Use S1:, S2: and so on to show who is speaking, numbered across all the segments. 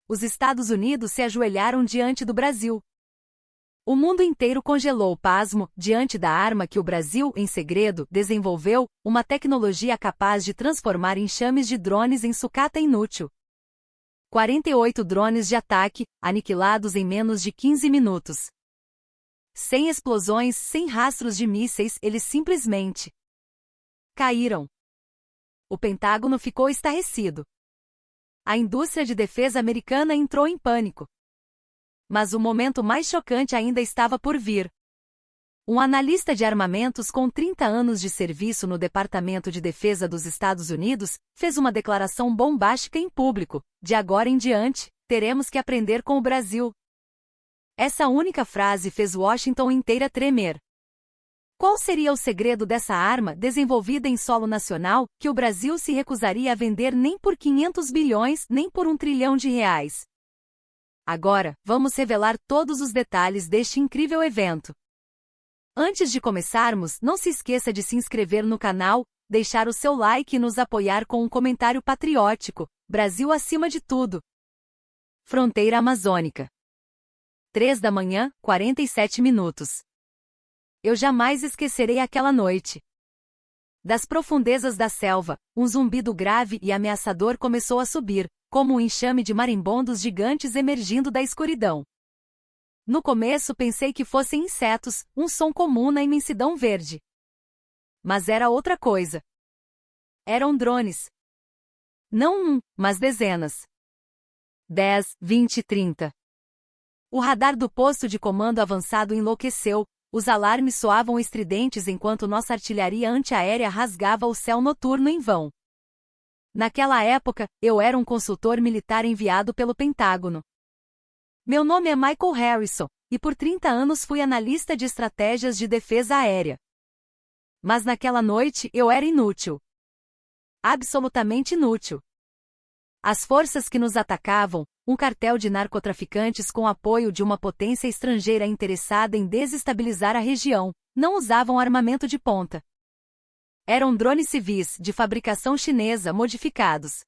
S1: os Estados Unidos se ajoelharam diante do Brasil. O mundo inteiro congelou pasmo diante da arma que o Brasil, em segredo, desenvolveu, uma tecnologia capaz de transformar enxames de drones em sucata inútil. 48 drones de ataque, aniquilados em menos de 15 minutos. Sem explosões, sem rastros de mísseis, eles simplesmente caíram. O Pentágono ficou estarrecido. A indústria de defesa americana entrou em pânico. Mas o momento mais chocante ainda estava por vir. Um analista de armamentos com 30 anos de serviço no Departamento de Defesa dos Estados Unidos fez uma declaração bombástica em público: de agora em diante, teremos que aprender com o Brasil. Essa única frase fez Washington inteira tremer. Qual seria o segredo dessa arma desenvolvida em solo nacional que o Brasil se recusaria a vender nem por 500 bilhões nem por R$1 trilhão? Agora, vamos revelar todos os detalhes deste incrível evento. Antes de começarmos, não se esqueça de se inscrever no canal, deixar o seu like e nos apoiar com um comentário patriótico: Brasil acima de tudo. Fronteira Amazônica. 3 da manhã, 47 minutos. Eu jamais esquecerei aquela noite. Das profundezas da selva, um zumbido grave e ameaçador começou a subir, como um enxame de marimbondos gigantes emergindo da escuridão. No começo pensei que fossem insetos, um som comum na imensidão verde. Mas era outra coisa. Eram drones. Não um, mas dezenas. 10, 20, 30. O radar do posto de comando avançado enlouqueceu, os alarmes soavam estridentes enquanto nossa artilharia antiaérea rasgava o céu noturno em vão. Naquela época, eu era um consultor militar enviado pelo Pentágono. Meu nome é Michael Harrison, e por 30 anos fui analista de estratégias de defesa aérea. Mas naquela noite eu era inútil. Absolutamente inútil. As forças que nos atacavam, um cartel de narcotraficantes com apoio de uma potência estrangeira interessada em desestabilizar a região, não usavam armamento de ponta. Eram drones civis de fabricação chinesa modificados.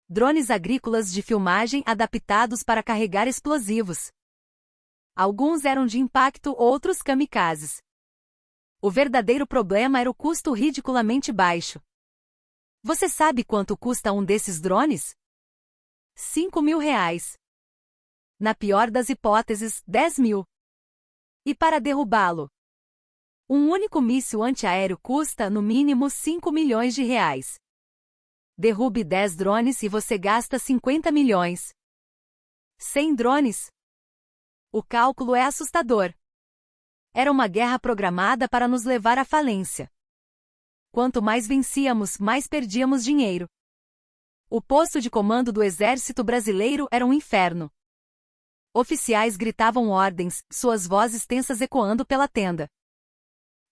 S1: Drones agrícolas de filmagem adaptados para carregar explosivos. Alguns eram de impacto, outros kamikazes. O verdadeiro problema era o custo ridiculamente baixo. Você sabe quanto custa um desses drones? R$5.000. Na pior das hipóteses, 10 mil. E para derrubá-lo? Um único míssil antiaéreo custa, no mínimo, R$5 milhões. Derrube 10 drones e você gasta 50 milhões. 100 drones? O cálculo é assustador. Era uma guerra programada para nos levar à falência. Quanto mais vencíamos, mais perdíamos dinheiro. O posto de comando do Exército Brasileiro era um inferno. Oficiais gritavam ordens, suas vozes tensas ecoando pela tenda.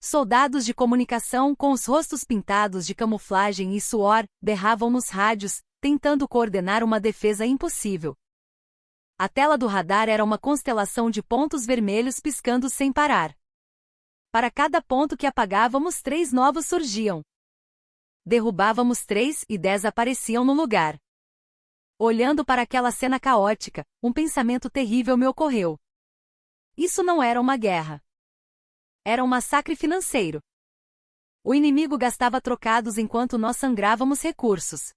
S1: Soldados de comunicação com os rostos pintados de camuflagem e suor berravam nos rádios, tentando coordenar uma defesa impossível. A tela do radar era uma constelação de pontos vermelhos piscando sem parar. Para cada ponto que apagávamos, 3 novos surgiam. Derrubávamos 3 e 10 apareciam no lugar. Olhando para aquela cena caótica, um pensamento terrível me ocorreu. Isso não era uma guerra. Era um massacre financeiro. O inimigo gastava trocados enquanto nós sangrávamos recursos.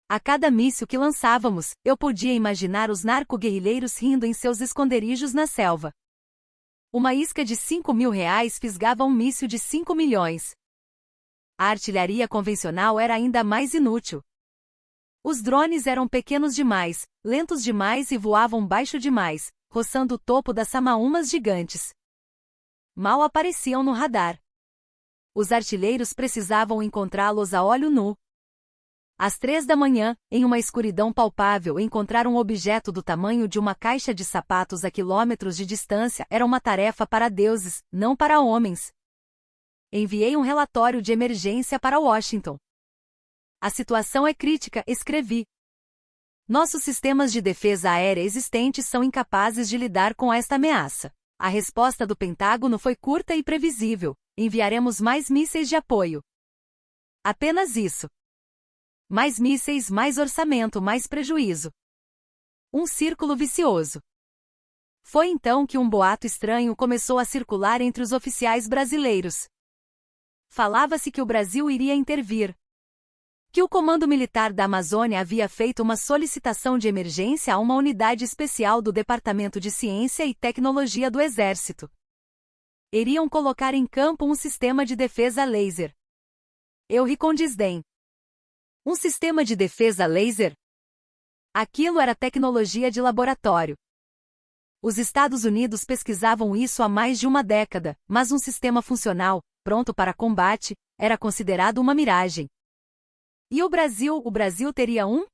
S1: A cada míssil que lançávamos, eu podia imaginar os narco-guerrilheiros rindo em seus esconderijos na selva. Uma isca de R$5.000 fisgava um míssil de 5 milhões. A artilharia convencional era ainda mais inútil. Os drones eram pequenos demais, lentos demais e voavam baixo demais, roçando o topo das samaumas gigantes. Mal apareciam no radar. Os artilheiros precisavam encontrá-los a olho nu. Às 3 da manhã, em uma escuridão palpável, encontrar um objeto do tamanho de uma caixa de sapatos a quilômetros de distância era uma tarefa para deuses, não para homens. Enviei um relatório de emergência para Washington. A situação é crítica, escrevi. Nossos sistemas de defesa aérea existentes são incapazes de lidar com esta ameaça. A resposta do Pentágono foi curta e previsível: enviaremos mais mísseis de apoio. Apenas isso. Mais mísseis, mais orçamento, mais prejuízo. Um círculo vicioso. Foi então que um boato estranho começou a circular entre os oficiais brasileiros. Falava-se que o Brasil iria intervir. Que o Comando Militar da Amazônia havia feito uma solicitação de emergência a uma unidade especial do Departamento de Ciência e Tecnologia do Exército. Iriam colocar em campo um sistema de defesa laser. Eu ri com desdém. Um sistema de defesa laser? Aquilo era tecnologia de laboratório. Os Estados Unidos pesquisavam isso há mais de uma década, mas um sistema funcional, pronto para combate, era considerado uma miragem. E o Brasil teria um?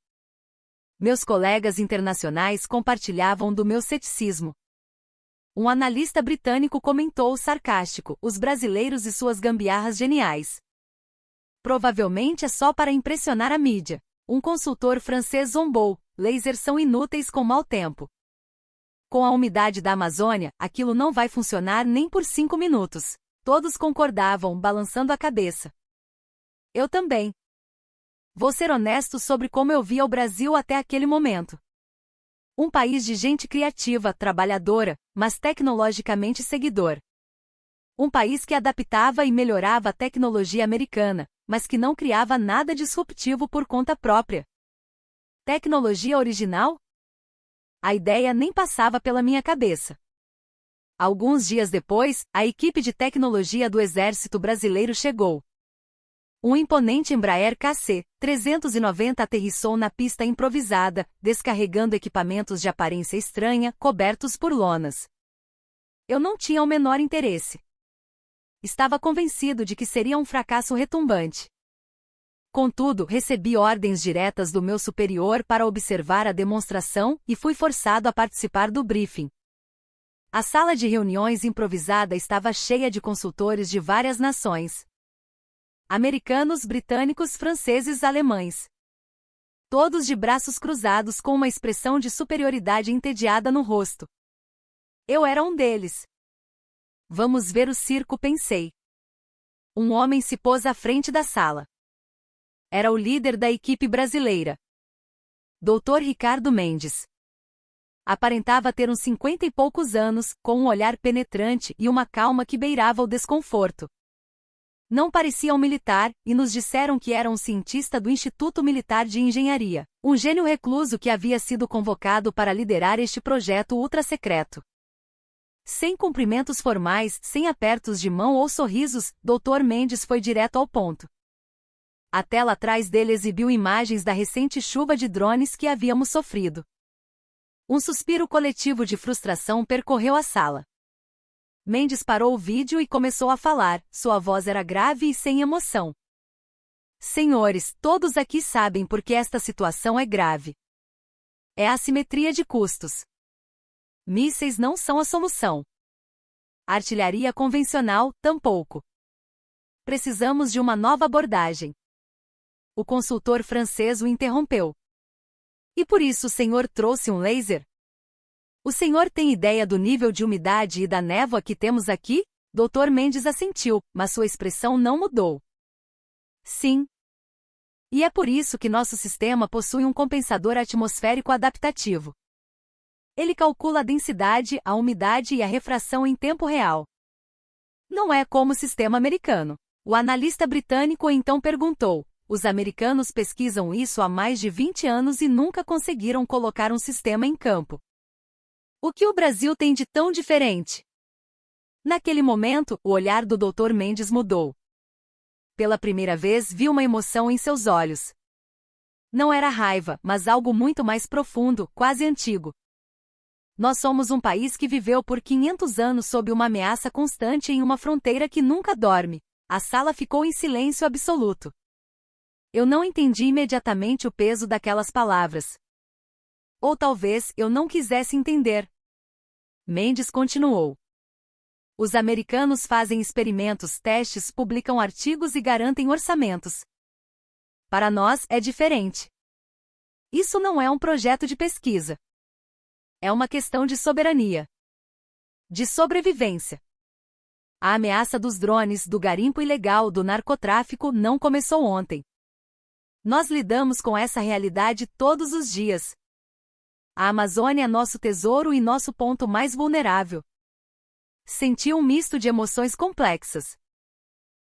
S1: Meus colegas internacionais compartilhavam do meu ceticismo. Um analista britânico comentou sarcástico: os brasileiros e suas gambiarras geniais. Provavelmente é só para impressionar a mídia. Um consultor francês zombou: lasers são inúteis com mau tempo. Com a umidade da Amazônia, aquilo não vai funcionar nem por 5 minutos. Todos concordavam, balançando a cabeça. Eu também. Vou ser honesto sobre como eu via o Brasil até aquele momento. Um país de gente criativa, trabalhadora, mas tecnologicamente seguidor. Um país que adaptava e melhorava a tecnologia americana, mas que não criava nada disruptivo por conta própria. Tecnologia original? A ideia nem passava pela minha cabeça. Alguns dias depois, a equipe de tecnologia do Exército Brasileiro chegou. Um imponente Embraer KC-390 aterrissou na pista improvisada, descarregando equipamentos de aparência estranha, cobertos por lonas. Eu não tinha o menor interesse. Estava convencido de que seria um fracasso retumbante. Contudo, recebi ordens diretas do meu superior para observar a demonstração e fui forçado a participar do briefing. A sala de reuniões improvisada estava cheia de consultores de várias nações. Americanos, britânicos, franceses, alemães. Todos de braços cruzados com uma expressão de superioridade entediada no rosto. Eu era um deles. Vamos ver o circo, pensei. Um homem se pôs à frente da sala. Era o líder da equipe brasileira. Dr. Ricardo Mendes. Aparentava ter uns 50 e poucos anos, com um olhar penetrante e uma calma que beirava o desconforto. Não parecia um militar, e nos disseram que era um cientista do Instituto Militar de Engenharia, um gênio recluso que havia sido convocado para liderar este projeto ultra-secreto. Sem cumprimentos formais, sem apertos de mão ou sorrisos, Dr. Mendes foi direto ao ponto. A tela atrás dele exibiu imagens da recente chuva de drones que havíamos sofrido. Um suspiro coletivo de frustração percorreu a sala. Mendes parou o vídeo e começou a falar, sua voz era grave e sem emoção. Senhores, todos aqui sabem por que esta situação é grave. É a assimetria de custos. Mísseis não são a solução. Artilharia convencional, tampouco. Precisamos de uma nova abordagem. O consultor francês o interrompeu. E por isso o senhor trouxe um laser? O senhor tem ideia do nível de umidade e da névoa que temos aqui? Dr. Mendes assentiu, mas sua expressão não mudou. Sim. E é por isso que nosso sistema possui um compensador atmosférico adaptativo. Ele calcula a densidade, a umidade e a refração em tempo real. Não é como o sistema americano. O analista britânico então perguntou: os americanos pesquisam isso há mais de 20 anos e nunca conseguiram colocar um sistema em campo. O que o Brasil tem de tão diferente? Naquele momento, o olhar do Dr. Mendes mudou. Pela primeira vez vi uma emoção em seus olhos. Não era raiva, mas algo muito mais profundo, quase antigo. Nós somos um país que viveu por 500 anos sob uma ameaça constante em uma fronteira que nunca dorme. A sala ficou em silêncio absoluto. Eu não entendi imediatamente o peso daquelas palavras. Ou talvez eu não quisesse entender. Mendes continuou. Os americanos fazem experimentos, testes, publicam artigos e garantem orçamentos. Para nós é diferente. Isso não é um projeto de pesquisa. É uma questão de soberania. De sobrevivência. A ameaça dos drones, do garimpo ilegal, do narcotráfico não começou ontem. Nós lidamos com essa realidade todos os dias. A Amazônia é nosso tesouro e nosso ponto mais vulnerável. Senti um misto de emoções complexas.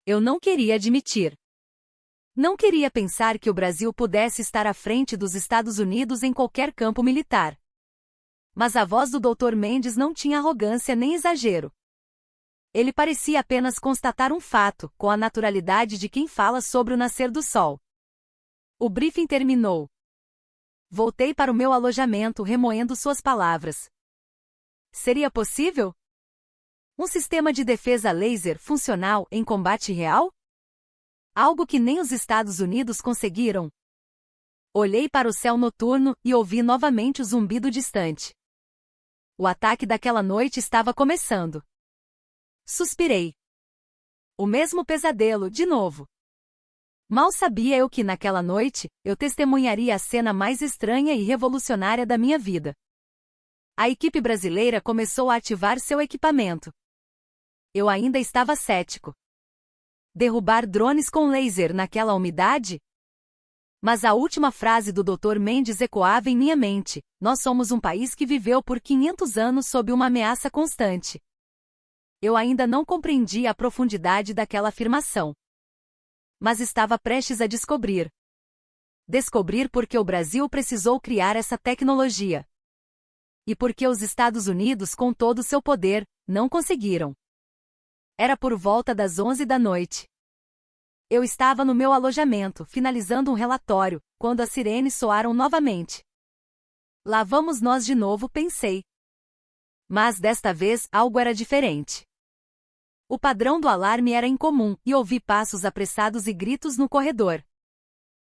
S1: Eu não queria admitir. Não queria pensar que o Brasil pudesse estar à frente dos Estados Unidos em qualquer campo militar. Mas a voz do Dr. Mendes não tinha arrogância nem exagero. Ele parecia apenas constatar um fato, com a naturalidade de quem fala sobre o nascer do sol. O briefing terminou. Voltei para o meu alojamento remoendo suas palavras. Seria possível? Um sistema de defesa laser funcional em combate real? Algo que nem os Estados Unidos conseguiram. Olhei para o céu noturno e ouvi novamente o zumbido distante. O ataque daquela noite estava começando. Suspirei. O mesmo pesadelo, de novo. Mal sabia eu que naquela noite, eu testemunharia a cena mais estranha e revolucionária da minha vida. A equipe brasileira começou a ativar seu equipamento. Eu ainda estava cético. Derrubar drones com laser naquela umidade? Mas a última frase do Dr. Mendes ecoava em minha mente: nós somos um país que viveu por 500 anos sob uma ameaça constante. Eu ainda não compreendia a profundidade daquela afirmação. Mas estava prestes a descobrir. Descobrir porque o Brasil precisou criar essa tecnologia. E porque os Estados Unidos, com todo o seu poder, não conseguiram. Era por volta das 11 da noite. Eu estava no meu alojamento, finalizando um relatório, quando as sirenes soaram novamente. Lá vamos nós de novo, pensei. Mas desta vez, algo era diferente. O padrão do alarme era incomum, e ouvi passos apressados e gritos no corredor.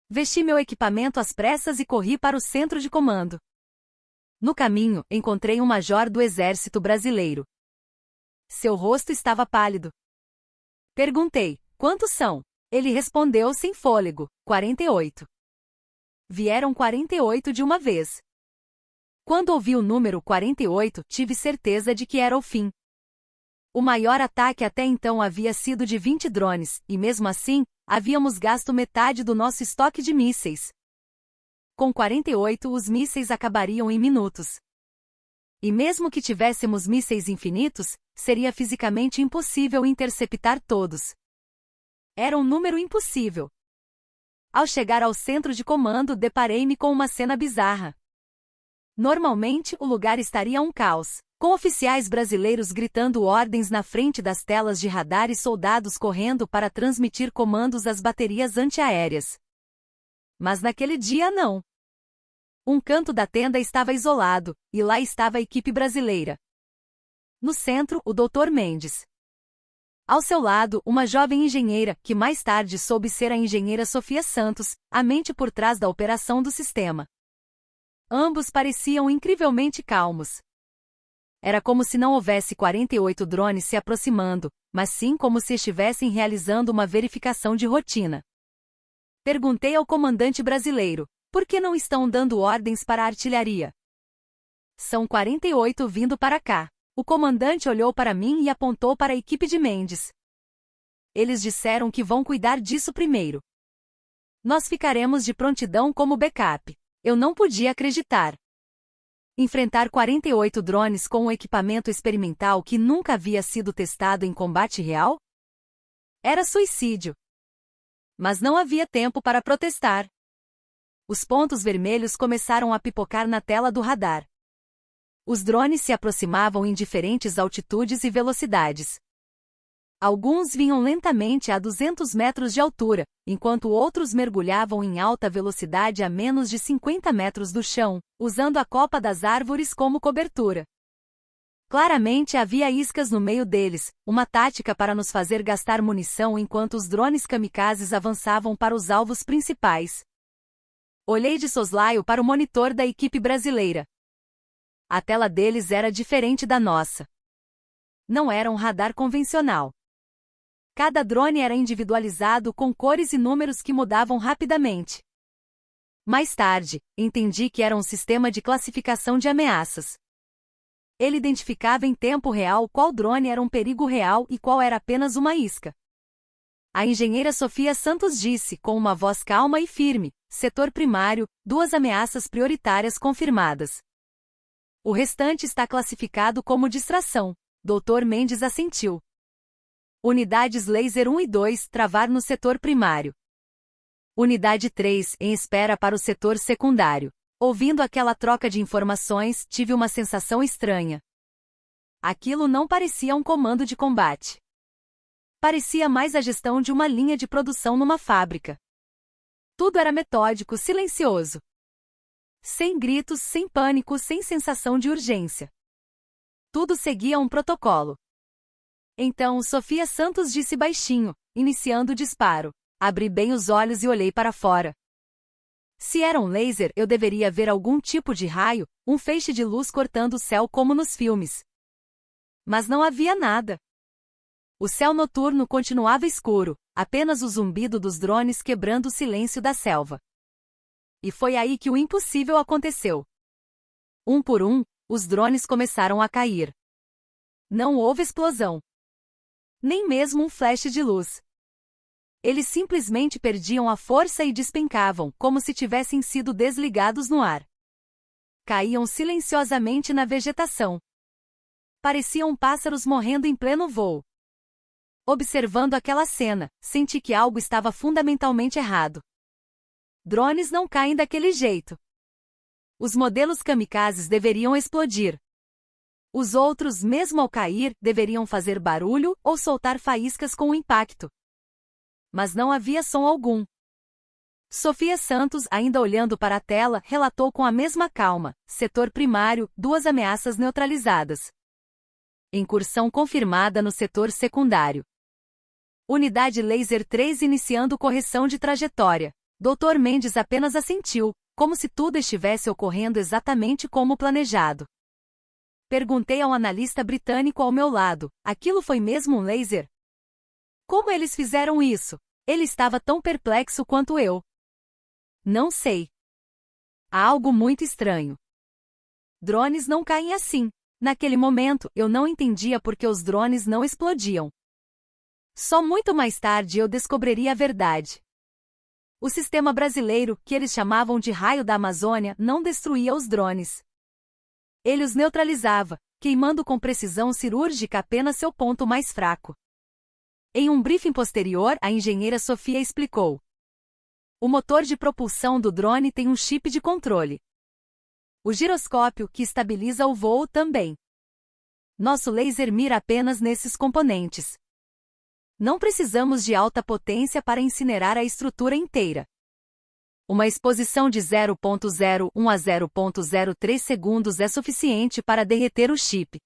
S1: Vesti meu equipamento às pressas e corri para o centro de comando. No caminho, encontrei um major do Exército Brasileiro. Seu rosto estava pálido. Perguntei: quantos são? Ele respondeu sem fôlego: 48. Vieram 48 de uma vez. Quando ouvi o número 48, tive certeza de que era o fim. O maior ataque até então havia sido de 20 drones, e mesmo assim, havíamos gasto metade do nosso estoque de mísseis. Com 48, os mísseis acabariam em minutos. E mesmo que tivéssemos mísseis infinitos, seria fisicamente impossível interceptar todos. Era um número impossível. Ao chegar ao centro de comando, deparei-me com uma cena bizarra. Normalmente, o lugar estaria um caos, com oficiais brasileiros gritando ordens na frente das telas de radar e soldados correndo para transmitir comandos às baterias antiaéreas. Mas naquele dia não. Um canto da tenda estava isolado, e lá estava a equipe brasileira. No centro, o Dr. Mendes. Ao seu lado, uma jovem engenheira, que mais tarde soube ser a engenheira Sofia Santos, a mente por trás da operação do sistema. Ambos pareciam incrivelmente calmos. Era como se não houvesse 48 drones se aproximando, mas sim como se estivessem realizando uma verificação de rotina. Perguntei ao comandante brasileiro: por que não estão dando ordens para a artilharia? São 48 vindo para cá. O comandante olhou para mim e apontou para a equipe de Mendes. Eles disseram que vão cuidar disso primeiro. Nós ficaremos de prontidão como backup. Eu não podia acreditar. Enfrentar 48 drones com um equipamento experimental que nunca havia sido testado em combate real? Era suicídio. Mas não havia tempo para protestar. Os pontos vermelhos começaram a pipocar na tela do radar. Os drones se aproximavam em diferentes altitudes e velocidades. Alguns vinham lentamente a 200 metros de altura, enquanto outros mergulhavam em alta velocidade a menos de 50 metros do chão, usando a copa das árvores como cobertura. Claramente havia iscas no meio deles, uma tática para nos fazer gastar munição enquanto os drones kamikazes avançavam para os alvos principais. Olhei de soslaio para o monitor da equipe brasileira. A tela deles era diferente da nossa. Não era um radar convencional. Cada drone era individualizado com cores e números que mudavam rapidamente. Mais tarde, entendi que era um sistema de classificação de ameaças. Ele identificava em tempo real qual drone era um perigo real e qual era apenas uma isca. A engenheira Sofia Santos disse, com uma voz calma e firme: setor primário, 2 ameaças prioritárias confirmadas. O restante está classificado como distração. Dr. Mendes assentiu. Unidades laser 1 e 2, travar no setor primário. Unidade 3, em espera para o setor secundário. Ouvindo aquela troca de informações, tive uma sensação estranha. Aquilo não parecia um comando de combate. Parecia mais a gestão de uma linha de produção numa fábrica. Tudo era metódico, silencioso. Sem gritos, sem pânico, sem sensação de urgência. Tudo seguia um protocolo. Então Sofia Santos disse baixinho, iniciando o disparo. Abri bem os olhos e olhei para fora. Se era um laser, eu deveria ver algum tipo de raio, um feixe de luz cortando o céu como nos filmes. Mas não havia nada. O céu noturno continuava escuro, apenas o zumbido dos drones quebrando o silêncio da selva. E foi aí que o impossível aconteceu. Um por um, os drones começaram a cair. Não houve explosão. Nem mesmo um flash de luz. Eles simplesmente perdiam a força e despencavam, como se tivessem sido desligados no ar. Caíam silenciosamente na vegetação. Pareciam pássaros morrendo em pleno voo. Observando aquela cena, senti que algo estava fundamentalmente errado. Drones não caem daquele jeito. Os modelos kamikazes deveriam explodir. Os outros, mesmo ao cair, deveriam fazer barulho ou soltar faíscas com o impacto. Mas não havia som algum. Sofia Santos, ainda olhando para a tela, relatou com a mesma calma: setor primário, 2 ameaças neutralizadas. Incursão confirmada no setor secundário. Unidade laser 3 iniciando correção de trajetória. Dr. Mendes apenas assentiu, como se tudo estivesse ocorrendo exatamente como planejado. Perguntei ao analista britânico ao meu lado: aquilo foi mesmo um laser? Como eles fizeram isso? Ele estava tão perplexo quanto eu. Não sei. Há algo muito estranho. Drones não caem assim. Naquele momento, eu não entendia por que os drones não explodiam. Só muito mais tarde eu descobriria a verdade. O sistema brasileiro, que eles chamavam de raio da Amazônia, não destruía os drones. Ele os neutralizava, queimando com precisão cirúrgica apenas seu ponto mais fraco. Em um briefing posterior, a engenheira Sofia explicou. O motor de propulsão do drone tem um chip de controle. O giroscópio, que estabiliza o voo, também. Nosso laser mira apenas nesses componentes. Não precisamos de alta potência para incinerar a estrutura inteira. Uma exposição de 0,01 a 0,03 segundos é suficiente para derreter o chip.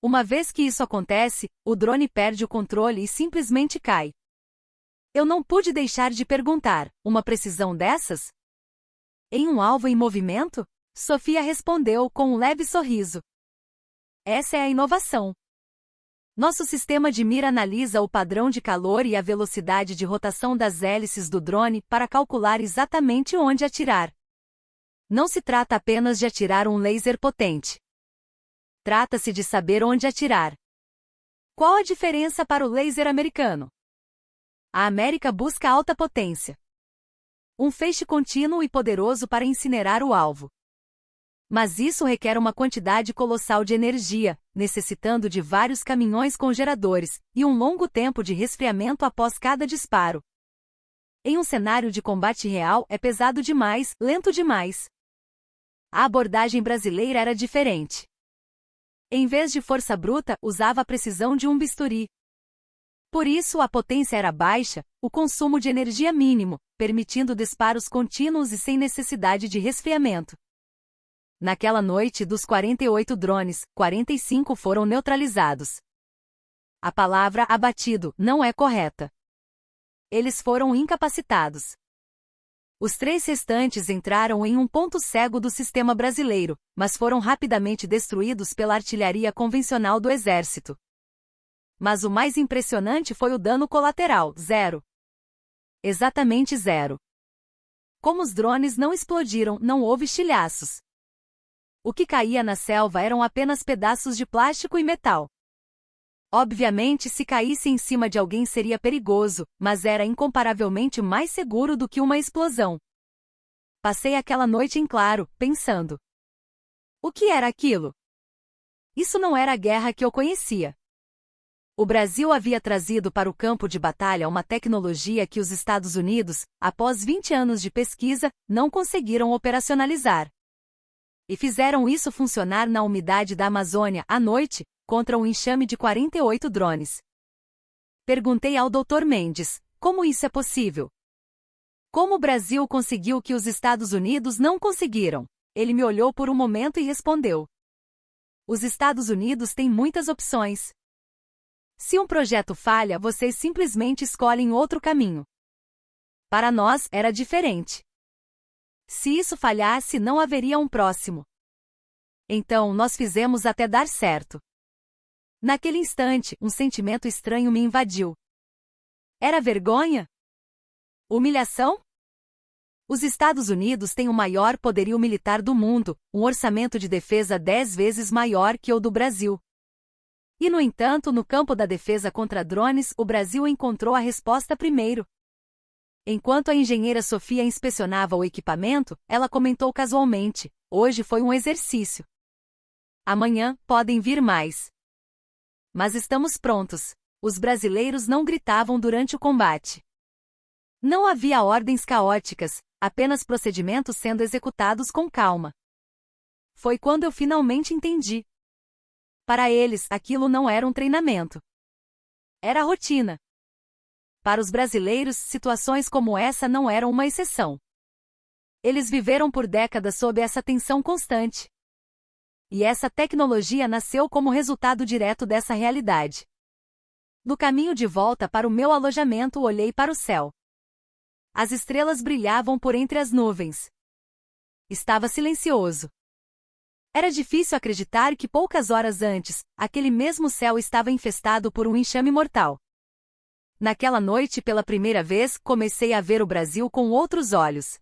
S1: Uma vez que isso acontece, o drone perde o controle e simplesmente cai. Eu não pude deixar de perguntar: uma precisão dessas? Em um alvo em movimento? Sofia respondeu com um leve sorriso. Essa é a inovação. Nosso sistema de mira analisa o padrão de calor e a velocidade de rotação das hélices do drone para calcular exatamente onde atirar. Não se trata apenas de atirar um laser potente. Trata-se de saber onde atirar. Qual a diferença para o laser americano? A América busca alta potência. Um feixe contínuo e poderoso para incinerar o alvo. Mas isso requer uma quantidade colossal de energia, necessitando de vários caminhões com geradores, e um longo tempo de resfriamento após cada disparo. Em um cenário de combate real, é pesado demais, lento demais. A abordagem brasileira era diferente. Em vez de força bruta, usava a precisão de um bisturi. Por isso a potência era baixa, o consumo de energia mínimo, permitindo disparos contínuos e sem necessidade de resfriamento. Naquela noite, dos 48 drones, 45 foram neutralizados. A palavra abatido não é correta. Eles foram incapacitados. Os 3 restantes entraram em um ponto cego do sistema brasileiro, mas foram rapidamente destruídos pela artilharia convencional do Exército. Mas o mais impressionante foi o dano colateral: 0. Exatamente 0. Como os drones não explodiram, não houve estilhaços. O que caía na selva eram apenas pedaços de plástico e metal. Obviamente, se caísse em cima de alguém seria perigoso, mas era incomparavelmente mais seguro do que uma explosão. Passei aquela noite em claro, pensando: O que era aquilo? Isso não era a guerra que eu conhecia. O Brasil havia trazido para o campo de batalha uma tecnologia que os Estados Unidos, após 20 anos de pesquisa, não conseguiram operacionalizar. E fizeram isso funcionar na umidade da Amazônia, à noite, contra um enxame de 48 drones. Perguntei ao Dr. Mendes, como isso é possível? Como o Brasil conseguiu o que os Estados Unidos não conseguiram? Ele me olhou por um momento e respondeu: os Estados Unidos têm muitas opções. Se um projeto falha, vocês simplesmente escolhem outro caminho. Para nós, era diferente. Se isso falhasse, não haveria um próximo. Então, nós fizemos até dar certo. Naquele instante, um sentimento estranho me invadiu. Era vergonha? Humilhação? Os Estados Unidos têm o maior poderio militar do mundo, um orçamento de defesa 10 vezes maior que o do Brasil. E, no entanto, no campo da defesa contra drones, o Brasil encontrou a resposta primeiro. Enquanto a engenheira Sofia inspecionava o equipamento, ela comentou casualmente: hoje foi um exercício. Amanhã, podem vir mais. Mas estamos prontos. Os brasileiros não gritavam durante o combate. Não havia ordens caóticas, apenas procedimentos sendo executados com calma. Foi quando eu finalmente entendi. Para eles, aquilo não era um treinamento. Era rotina. Para os brasileiros, situações como essa não eram uma exceção. Eles viveram por décadas sob essa tensão constante. E essa tecnologia nasceu como resultado direto dessa realidade. No caminho de volta para o meu alojamento, olhei para o céu. As estrelas brilhavam por entre as nuvens. Estava silencioso. Era difícil acreditar que poucas horas antes, aquele mesmo céu estava infestado por um enxame mortal. Naquela noite, pela primeira vez, comecei a ver o Brasil com outros olhos.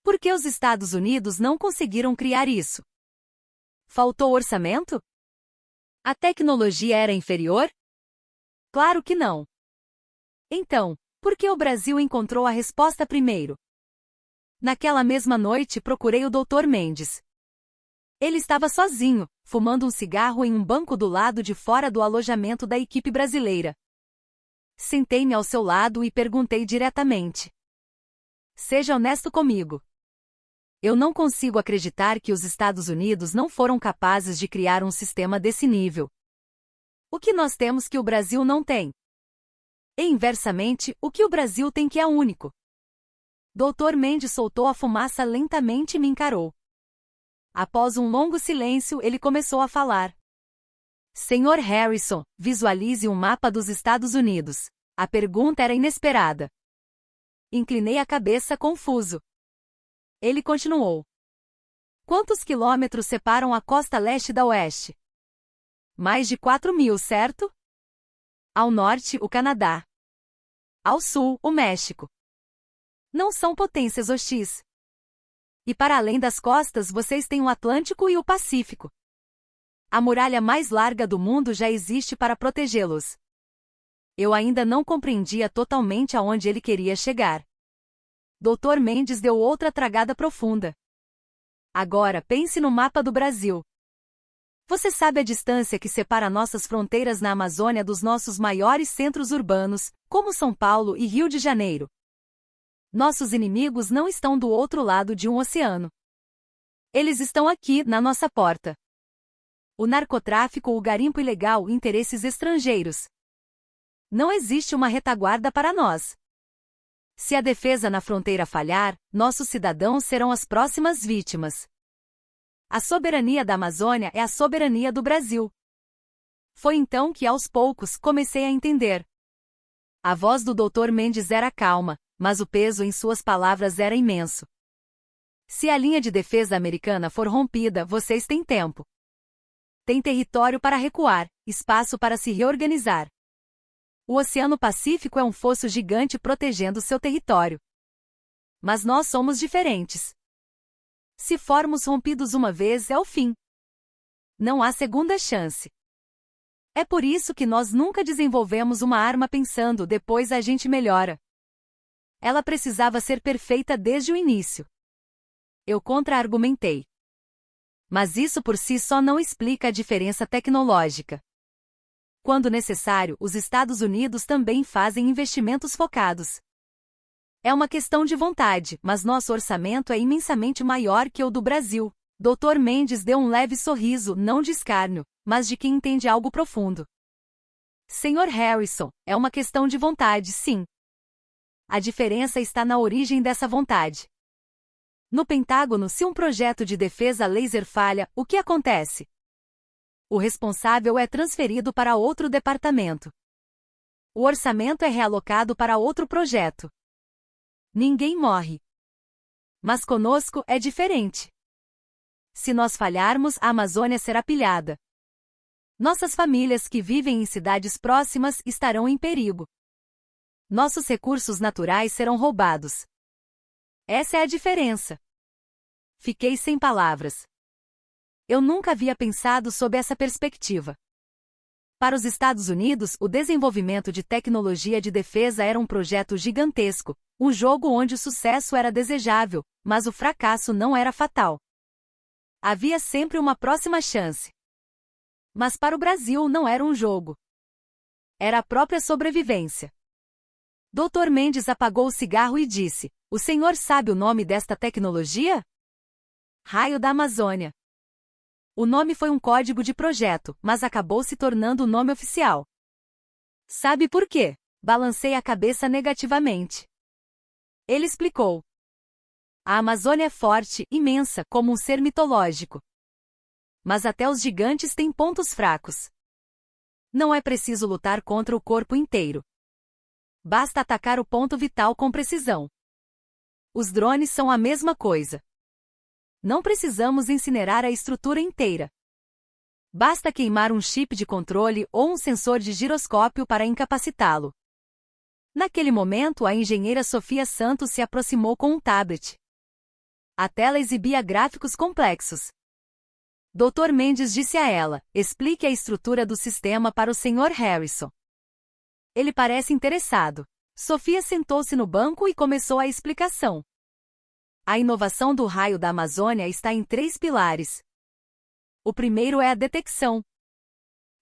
S1: Por que os Estados Unidos não conseguiram criar isso? Faltou orçamento? A tecnologia era inferior? Claro que não. Então, por que o Brasil encontrou a resposta primeiro? Naquela mesma noite, procurei o Dr. Mendes. Ele estava sozinho, fumando um cigarro em um banco do lado de fora do alojamento da equipe brasileira. Sentei-me ao seu lado e perguntei diretamente: seja honesto comigo. Eu não consigo acreditar que os Estados Unidos não foram capazes de criar um sistema desse nível. O que nós temos que o Brasil não tem? E inversamente, o que o Brasil tem que é único? Dr. Mendes soltou a fumaça lentamente e me encarou. Após um longo silêncio, ele começou a falar. Senhor Harrison, visualize um mapa dos Estados Unidos. A pergunta era inesperada. Inclinei a cabeça confuso. Ele continuou. Quantos quilômetros separam a costa leste da oeste? Mais de 4.000, certo? Ao norte, o Canadá. Ao sul, o México. Não são potências hostis. E para além das costas vocês têm o Atlântico e o Pacífico. A muralha mais larga do mundo já existe para protegê-los. Eu ainda não compreendia totalmente aonde ele queria chegar. Dr. Mendes deu outra tragada profunda. Agora pense no mapa do Brasil. Você sabe a distância que separa nossas fronteiras na Amazônia dos nossos maiores centros urbanos, como São Paulo e Rio de Janeiro. Nossos inimigos não estão do outro lado de um oceano. Eles estão aqui, na nossa porta. O narcotráfico, o garimpo ilegal, interesses estrangeiros. Não existe uma retaguarda para nós. Se a defesa na fronteira falhar, nossos cidadãos serão as próximas vítimas. A soberania da Amazônia é a soberania do Brasil. Foi então que, aos poucos, comecei a entender. A voz do Dr. Mendes era calma, mas o peso em suas palavras era imenso. Se a linha de defesa americana for rompida, vocês têm tempo. Tem território para recuar, espaço para se reorganizar. O Oceano Pacífico é um fosso gigante protegendo seu território. Mas nós somos diferentes. Se formos rompidos uma vez, é o fim. Não há segunda chance. É por isso que nós nunca desenvolvemos uma arma pensando depois a gente melhora. Ela precisava ser perfeita desde o início. Eu contra-argumentei. Mas isso por si só não explica a diferença tecnológica. Quando necessário, os Estados Unidos também fazem investimentos focados. É uma questão de vontade, mas nosso orçamento é imensamente maior que o do Brasil. Dr. Mendes deu um leve sorriso, não de escárnio, mas de quem entende algo profundo. Sr. Harrison, é uma questão de vontade, sim. A diferença está na origem dessa vontade. No Pentágono, se um projeto de defesa laser falha, o que acontece? O responsável é transferido para outro departamento. O orçamento é realocado para outro projeto. Ninguém morre. Mas conosco é diferente. Se nós falharmos, a Amazônia será pilhada. Nossas famílias que vivem em cidades próximas estarão em perigo. Nossos recursos naturais serão roubados. Essa é a diferença. Fiquei sem palavras. Eu nunca havia pensado sob essa perspectiva. Para os Estados Unidos, o desenvolvimento de tecnologia de defesa era um projeto gigantesco, um jogo onde o sucesso era desejável, mas o fracasso não era fatal. Havia sempre uma próxima chance. Mas para o Brasil não era um jogo. Era a própria sobrevivência. Dr. Mendes apagou o cigarro e disse: "O senhor sabe o nome desta tecnologia?" Raio da Amazônia. O nome foi um código de projeto, mas acabou se tornando o nome oficial. Sabe por quê? Balancei a cabeça negativamente. Ele explicou. A Amazônia é forte, imensa, como um ser mitológico. Mas até os gigantes têm pontos fracos. Não é preciso lutar contra o corpo inteiro. Basta atacar o ponto vital com precisão. Os drones são a mesma coisa. Não precisamos incinerar a estrutura inteira. Basta queimar um chip de controle ou um sensor de giroscópio para incapacitá-lo. Naquele momento, a engenheira Sofia Santos se aproximou com um tablet. A tela exibia gráficos complexos. Dr. Mendes disse a ela: "Explique a estrutura do sistema para o Sr. Harrison." Ele parece interessado. Sofia sentou-se no banco e começou a explicação. A inovação do raio da Amazônia está em 3 pilares. O primeiro é a detecção.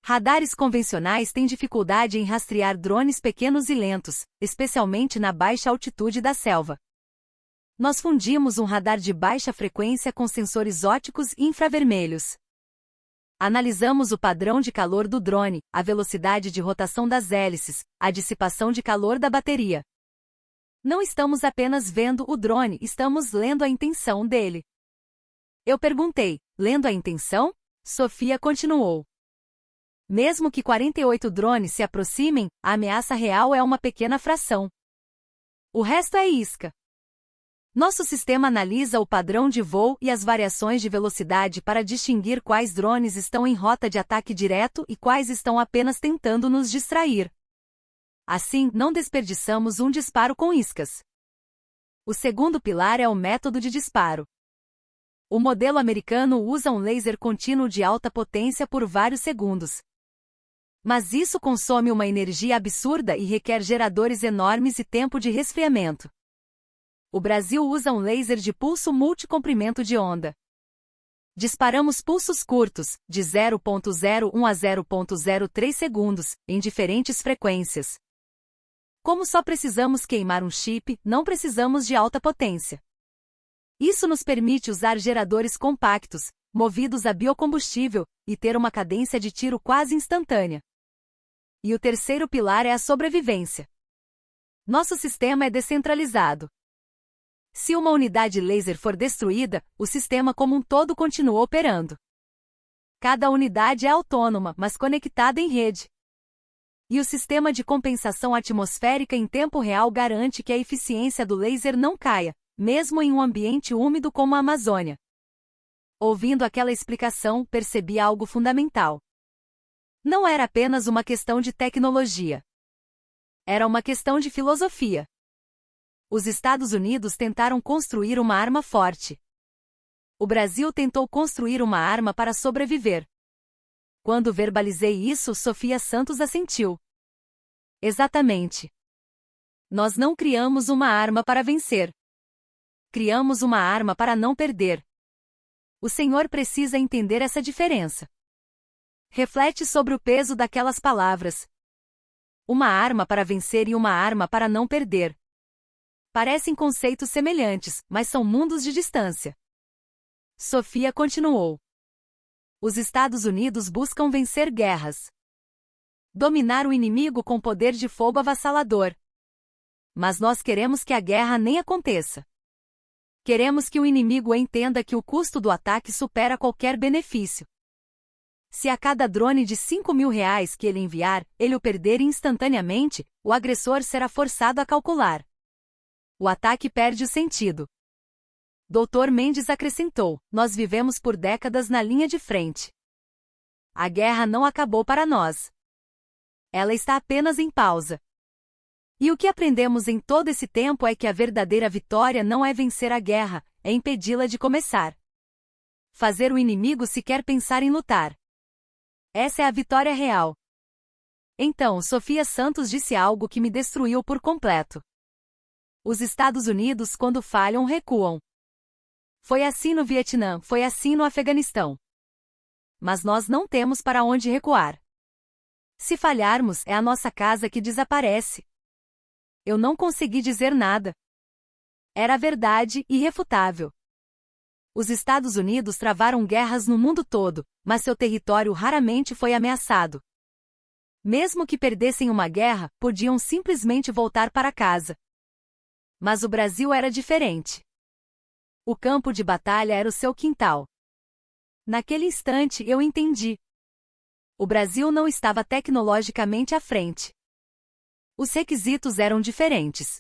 S1: Radares convencionais têm dificuldade em rastrear drones pequenos e lentos, especialmente na baixa altitude da selva. Nós fundimos um radar de baixa frequência com sensores ópticos e infravermelhos. Analisamos o padrão de calor do drone, a velocidade de rotação das hélices, a dissipação de calor da bateria. Não estamos apenas vendo o drone, estamos lendo a intenção dele. Eu perguntei: "Lendo a intenção?" Sofia continuou. Mesmo que 48 drones se aproximem, a ameaça real é uma pequena fração. O resto é isca. Nosso sistema analisa o padrão de voo e as variações de velocidade para distinguir quais drones estão em rota de ataque direto e quais estão apenas tentando nos distrair. Assim, não desperdiçamos um disparo com iscas. O segundo pilar é o método de disparo. O modelo americano usa um laser contínuo de alta potência por vários segundos. Mas isso consome uma energia absurda e requer geradores enormes e tempo de resfriamento. O Brasil usa um laser de pulso multicomprimento de onda. Disparamos pulsos curtos, de 0,01 a 0,03 segundos, em diferentes frequências. Como só precisamos queimar um chip, não precisamos de alta potência. Isso nos permite usar geradores compactos, movidos a biocombustível, e ter uma cadência de tiro quase instantânea. E o terceiro pilar é a sobrevivência. Nosso sistema é descentralizado. Se uma unidade laser for destruída, o sistema como um todo continua operando. Cada unidade é autônoma, mas conectada em rede. E o sistema de compensação atmosférica em tempo real garante que a eficiência do laser não caia, mesmo em um ambiente úmido como a Amazônia. Ouvindo aquela explicação, percebi algo fundamental. Não era apenas uma questão de tecnologia. Era uma questão de filosofia. Os Estados Unidos tentaram construir uma arma forte. O Brasil tentou construir uma arma para sobreviver. Quando verbalizei isso, Sofia Santos assentiu. Exatamente. Nós não criamos uma arma para vencer. Criamos uma arma para não perder. O senhor precisa entender essa diferença. Reflete sobre o peso daquelas palavras. Uma arma para vencer e uma arma para não perder. Parecem conceitos semelhantes, mas são mundos de distância. Sofia continuou. Os Estados Unidos buscam vencer guerras. Dominar o inimigo com poder de fogo avassalador. Mas nós queremos que a guerra nem aconteça. Queremos que o inimigo entenda que o custo do ataque supera qualquer benefício. Se a cada drone de R$ 5.000 que ele enviar, ele o perder instantaneamente, o agressor será forçado a calcular. O ataque perde o sentido. Dr. Mendes acrescentou: nós vivemos por décadas na linha de frente. A guerra não acabou para nós. Ela está apenas em pausa. E o que aprendemos em todo esse tempo é que a verdadeira vitória não é vencer a guerra, é impedi-la de começar. Fazer o inimigo sequer pensar em lutar. Essa é a vitória real. Então, Sofia Santos disse algo que me destruiu por completo. Os Estados Unidos, quando falham, recuam. Foi assim no Vietnã, foi assim no Afeganistão. Mas nós não temos para onde recuar. Se falharmos, é a nossa casa que desaparece. Eu não consegui dizer nada. Era verdade, irrefutável. Os Estados Unidos travaram guerras no mundo todo, mas seu território raramente foi ameaçado. Mesmo que perdessem uma guerra, podiam simplesmente voltar para casa. Mas o Brasil era diferente. O campo de batalha era o seu quintal. Naquele instante eu entendi. O Brasil não estava tecnologicamente à frente. Os requisitos eram diferentes.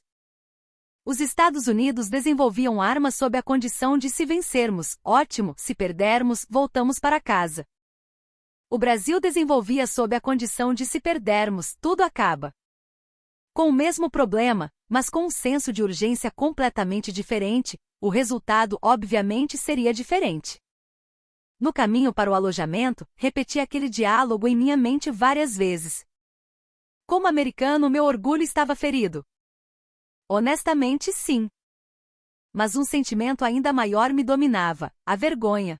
S1: Os Estados Unidos desenvolviam armas sob a condição de se vencermos, ótimo, se perdermos, voltamos para casa. O Brasil desenvolvia sob a condição de se perdermos, tudo acaba. Com o mesmo problema, mas com um senso de urgência completamente diferente, o resultado obviamente seria diferente. No caminho para o alojamento, repeti aquele diálogo em minha mente várias vezes. Como americano, meu orgulho estava ferido. Honestamente, sim. Mas um sentimento ainda maior me dominava, a vergonha.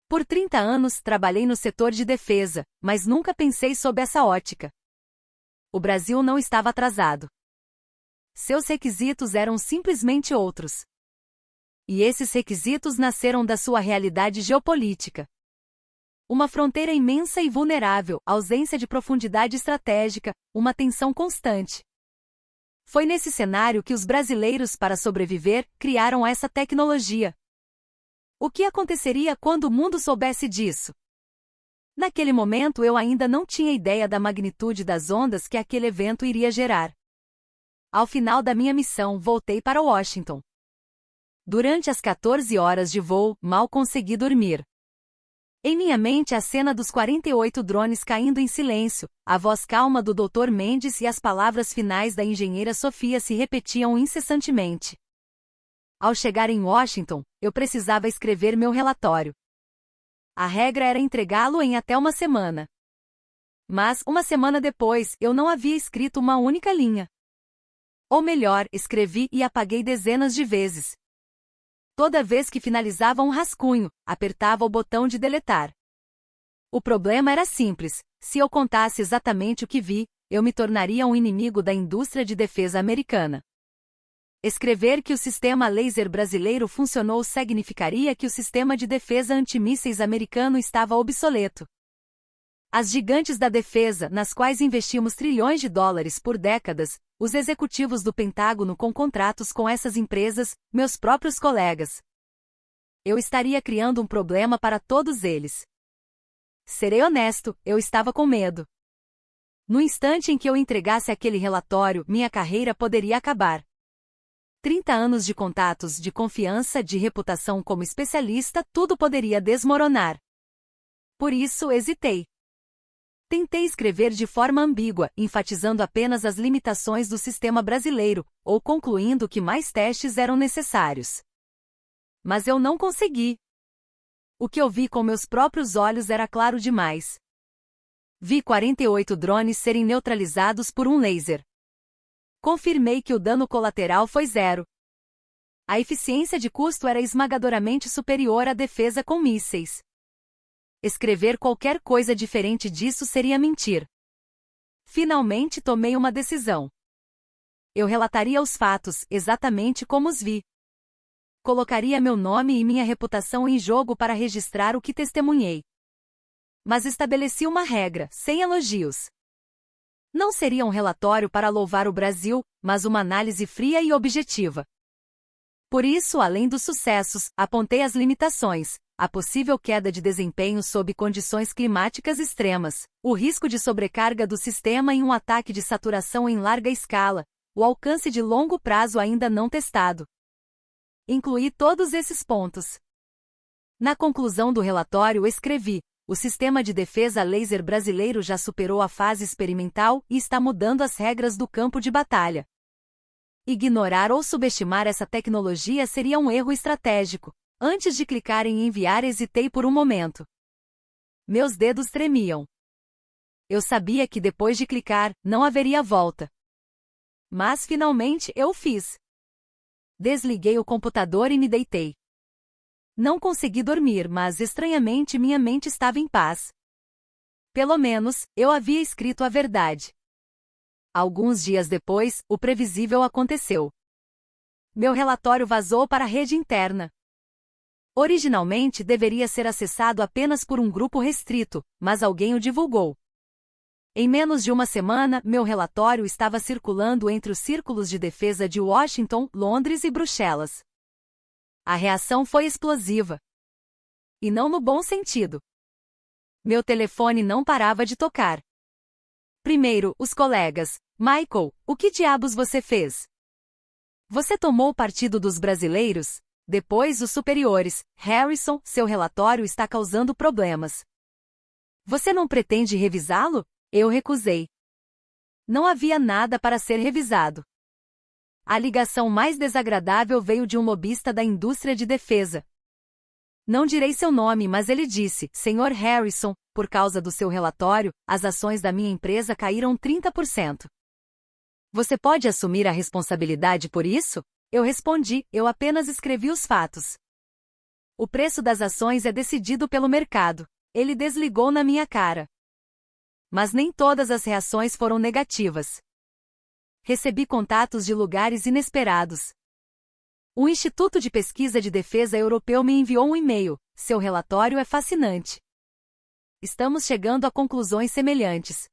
S1: Por 30 anos trabalhei no setor de defesa, mas nunca pensei sob essa ótica. O Brasil não estava atrasado. Seus requisitos eram simplesmente outros. E esses requisitos nasceram da sua realidade geopolítica. Uma fronteira imensa e vulnerável, ausência de profundidade estratégica, uma tensão constante. Foi nesse cenário que os brasileiros, para sobreviver, criaram essa tecnologia. O que aconteceria quando o mundo soubesse disso? Naquele momento eu ainda não tinha ideia da magnitude das ondas que aquele evento iria gerar. Ao final da minha missão, voltei para Washington. Durante as 14 horas de voo, mal consegui dormir. Em minha mente a cena dos 48 drones caindo em silêncio, a voz calma do Dr. Mendes e as palavras finais da engenheira Sofia se repetiam incessantemente. Ao chegar em Washington, eu precisava escrever meu relatório. A regra era entregá-lo em até uma semana. Mas, uma semana depois, eu não havia escrito uma única linha. Ou melhor, escrevi e apaguei dezenas de vezes. Toda vez que finalizava um rascunho, apertava o botão de deletar. O problema era simples: se eu contasse exatamente o que vi, eu me tornaria um inimigo da indústria de defesa americana. Escrever que o sistema laser brasileiro funcionou significaria que o sistema de defesa antimísseis americano estava obsoleto. As gigantes da defesa, nas quais investimos trilhões de dólares por décadas, os executivos do Pentágono com contratos com essas empresas, meus próprios colegas. Eu estaria criando um problema para todos eles. Serei honesto, eu estava com medo. No instante em que eu entregasse aquele relatório, minha carreira poderia acabar. 30 anos de contatos, de confiança, de reputação como especialista, tudo poderia desmoronar. Por isso, hesitei. Tentei escrever de forma ambígua, enfatizando apenas as limitações do sistema brasileiro, ou concluindo que mais testes eram necessários. Mas eu não consegui. O que eu vi com meus próprios olhos era claro demais. Vi 48 drones serem neutralizados por um laser. Confirmei que o dano colateral foi zero. A eficiência de custo era esmagadoramente superior à defesa com mísseis. Escrever qualquer coisa diferente disso seria mentir. Finalmente tomei uma decisão. Eu relataria os fatos, exatamente como os vi. Colocaria meu nome e minha reputação em jogo para registrar o que testemunhei. Mas estabeleci uma regra, sem elogios. Não seria um relatório para louvar o Brasil, mas uma análise fria e objetiva. Por isso, além dos sucessos, apontei as limitações, a possível queda de desempenho sob condições climáticas extremas, o risco de sobrecarga do sistema em um ataque de saturação em larga escala, o alcance de longo prazo ainda não testado. Incluí todos esses pontos. Na conclusão do relatório escrevi: o sistema de defesa laser brasileiro já superou a fase experimental e está mudando as regras do campo de batalha. Ignorar ou subestimar essa tecnologia seria um erro estratégico. Antes de clicar em enviar, hesitei por um momento. Meus dedos tremiam. Eu sabia que depois de clicar, não haveria volta. Mas finalmente eu fiz. Desliguei o computador e me deitei. Não consegui dormir, mas estranhamente minha mente estava em paz. Pelo menos, eu havia escrito a verdade. Alguns dias depois, o previsível aconteceu. Meu relatório vazou para a rede interna. Originalmente deveria ser acessado apenas por um grupo restrito, mas alguém o divulgou. Em menos de uma semana, meu relatório estava circulando entre os círculos de defesa de Washington, Londres e Bruxelas. A reação foi explosiva. E não no bom sentido. Meu telefone não parava de tocar. Primeiro, os colegas. Michael, o que diabos você fez? Você tomou o partido dos brasileiros? Depois, os superiores. Harrison, seu relatório está causando problemas. Você não pretende revisá-lo? Eu recusei. Não havia nada para ser revisado. A ligação mais desagradável veio de um lobista da indústria de defesa. Não direi seu nome, mas ele disse: Sr. Harrison, por causa do seu relatório, as ações da minha empresa caíram 30%. Você pode assumir a responsabilidade por isso? Eu respondi: eu apenas escrevi os fatos. O preço das ações é decidido pelo mercado. Ele desligou na minha cara. Mas nem todas as reações foram negativas. Recebi contatos de lugares inesperados. O Instituto de Pesquisa de Defesa Europeu me enviou um e-mail: seu relatório é fascinante. Estamos chegando a conclusões semelhantes.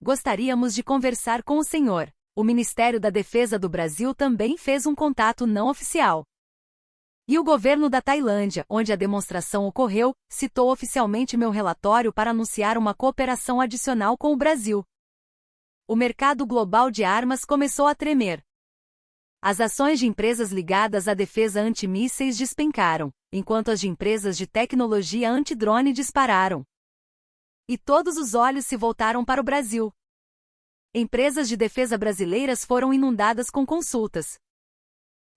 S1: Gostaríamos de conversar com o senhor. O Ministério da Defesa do Brasil também fez um contato não oficial. E o governo da Tailândia, onde a demonstração ocorreu, citou oficialmente meu relatório para anunciar uma cooperação adicional com o Brasil. O mercado global de armas começou a tremer. As ações de empresas ligadas à defesa antimísseis despencaram, enquanto as de empresas de tecnologia antidrone dispararam. E todos os olhos se voltaram para o Brasil. Empresas de defesa brasileiras foram inundadas com consultas.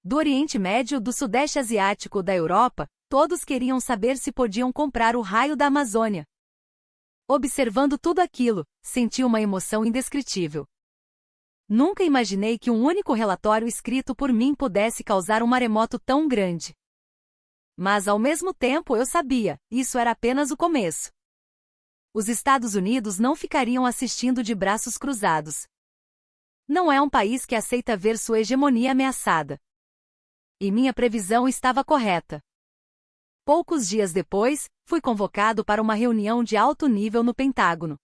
S1: Do Oriente Médio, do Sudeste Asiático, da Europa, todos queriam saber se podiam comprar o raio da Amazônia. Observando tudo aquilo, senti uma emoção indescritível. Nunca imaginei que um único relatório escrito por mim pudesse causar um maremoto tão grande. Mas ao mesmo tempo eu sabia, isso era apenas o começo. Os Estados Unidos não ficariam assistindo de braços cruzados. Não é um país que aceita ver sua hegemonia ameaçada. E minha previsão estava correta. Poucos dias depois, fui convocado para uma reunião de alto nível no Pentágono.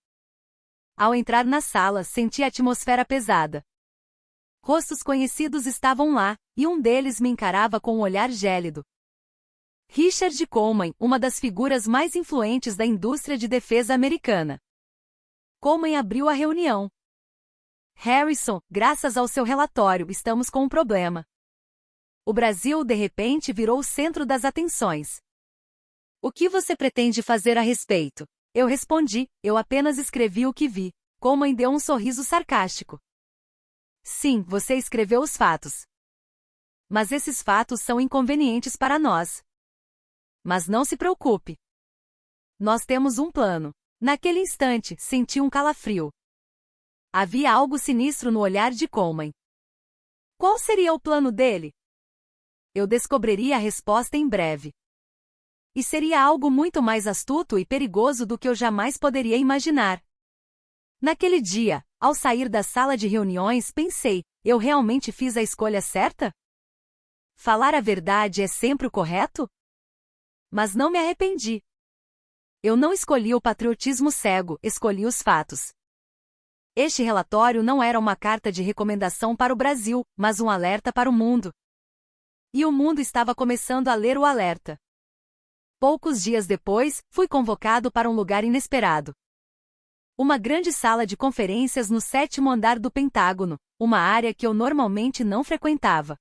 S1: Ao entrar na sala, senti a atmosfera pesada. Rostos conhecidos estavam lá, e um deles me encarava com um olhar gélido. Richard Coleman, uma das figuras mais influentes da indústria de defesa americana. Coleman abriu a reunião. Harrison, graças ao seu relatório, estamos com um problema. O Brasil, de repente, virou o centro das atenções. O que você pretende fazer a respeito? Eu respondi: eu apenas escrevi o que vi. Coleman deu um sorriso sarcástico. Sim, você escreveu os fatos. Mas esses fatos são inconvenientes para nós. Mas não se preocupe. Nós temos um plano. Naquele instante, senti um calafrio. Havia algo sinistro no olhar de Coleman. Qual seria o plano dele? Eu descobriria a resposta em breve. E seria algo muito mais astuto e perigoso do que eu jamais poderia imaginar. Naquele dia, ao sair da sala de reuniões, pensei, eu realmente fiz a escolha certa? Falar a verdade é sempre o correto? Mas não me arrependi. Eu não escolhi o patriotismo cego, escolhi os fatos. Este relatório não era uma carta de recomendação para o Brasil, mas um alerta para o mundo. E o mundo estava começando a ler o alerta. Poucos dias depois, fui convocado para um lugar inesperado. Uma grande sala de conferências no 7º andar do Pentágono, uma área que eu normalmente não frequentava.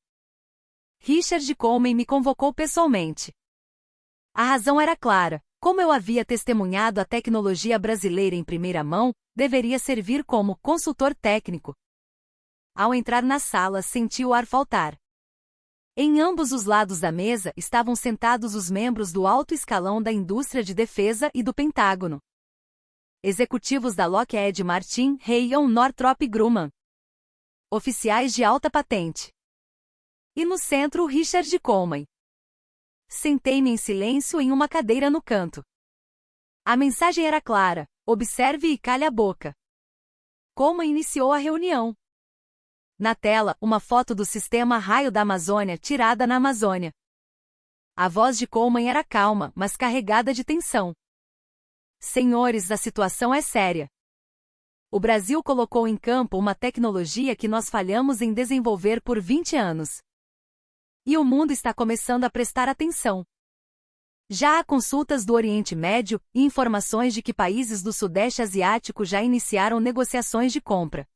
S1: Richard Coleman me convocou pessoalmente. A razão era clara: como eu havia testemunhado a tecnologia brasileira em primeira mão, deveria servir como consultor técnico. Ao entrar na sala, senti o ar faltar. Em ambos os lados da mesa estavam sentados os membros do alto escalão da indústria de defesa e do Pentágono. Executivos da Lockheed Martin, Raytheon, Northrop Grumman. Oficiais de alta patente. E no centro, Richard Coleman. Sentei-me em silêncio em uma cadeira no canto. A mensagem era clara: observe e cale a boca. Coleman iniciou a reunião. Na tela, uma foto do sistema raio da Amazônia tirada na Amazônia. A voz de Coleman era calma, mas carregada de tensão. Senhores, a situação é séria. O Brasil colocou em campo uma tecnologia que nós falhamos em desenvolver por 20 anos. E o mundo está começando a prestar atenção. Já há consultas do Oriente Médio e informações de que países do Sudeste Asiático já iniciaram negociações de compra.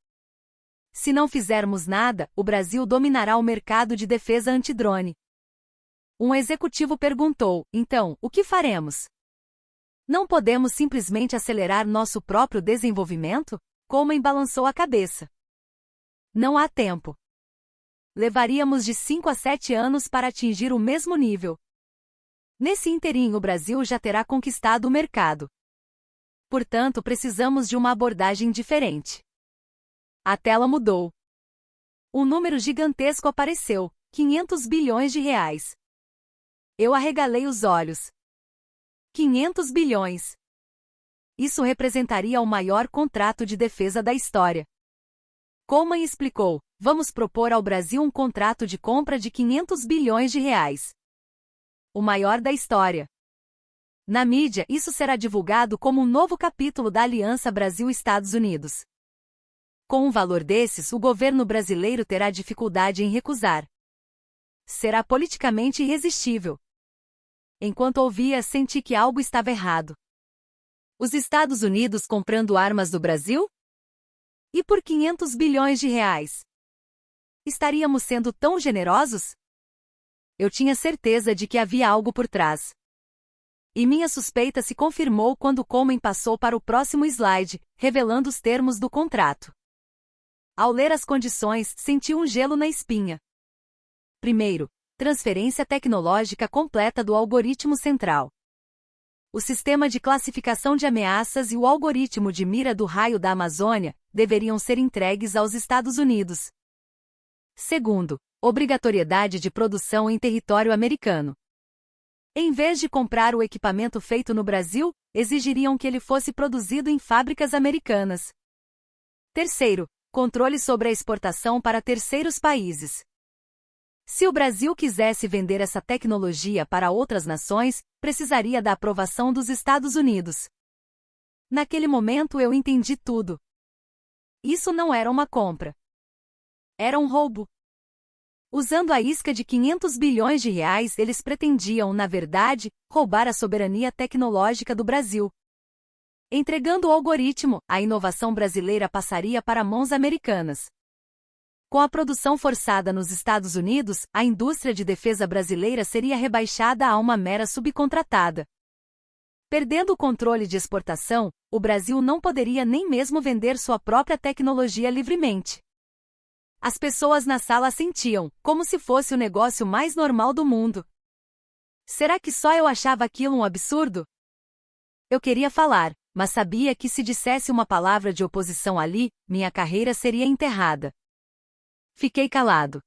S1: Se não fizermos nada, o Brasil dominará o mercado de defesa antidrone. Um executivo perguntou: então, o que faremos? Não podemos simplesmente acelerar nosso próprio desenvolvimento? Coleman balançou a cabeça. Não há tempo. Levaríamos de 5 a 7 anos para atingir o mesmo nível. Nesse ínterim, o Brasil já terá conquistado o mercado. Portanto, precisamos de uma abordagem diferente. A tela mudou. Um número gigantesco apareceu: 500 bilhões de reais. Eu arregalei os olhos. 500 bilhões. Isso representaria o maior contrato de defesa da história. Coleman explicou: vamos propor ao Brasil um contrato de compra de 500 bilhões de reais. O maior da história. Na mídia, isso será divulgado como um novo capítulo da Aliança Brasil-Estados Unidos. Com um valor desses, o governo brasileiro terá dificuldade em recusar. Será politicamente irresistível. Enquanto ouvia, senti que algo estava errado. Os Estados Unidos comprando armas do Brasil? E por 500 bilhões de reais? Estaríamos sendo tão generosos? Eu tinha certeza de que havia algo por trás. E minha suspeita se confirmou quando Coleman passou para o próximo slide, revelando os termos do contrato. Ao ler as condições, senti um gelo na espinha. Primeiro, transferência tecnológica completa do algoritmo central. O sistema de classificação de ameaças e o algoritmo de mira do raio da Amazônia deveriam ser entregues aos Estados Unidos. Segundo, obrigatoriedade de produção em território americano. Em vez de comprar o equipamento feito no Brasil, exigiriam que ele fosse produzido em fábricas americanas. Terceiro, controle sobre a exportação para terceiros países. Se o Brasil quisesse vender essa tecnologia para outras nações, precisaria da aprovação dos Estados Unidos. Naquele momento eu entendi tudo. Isso não era uma compra. Era um roubo. Usando a isca de 500 bilhões de reais, eles pretendiam, na verdade, roubar a soberania tecnológica do Brasil. Entregando o algoritmo, a inovação brasileira passaria para mãos americanas. Com a produção forçada nos Estados Unidos, a indústria de defesa brasileira seria rebaixada a uma mera subcontratada. Perdendo o controle de exportação, o Brasil não poderia nem mesmo vender sua própria tecnologia livremente. As pessoas na sala sentiam, como se fosse o negócio mais normal do mundo. Será que só eu achava aquilo um absurdo? Eu queria falar, mas sabia que se dissesse uma palavra de oposição ali, minha carreira seria enterrada. Fiquei calado.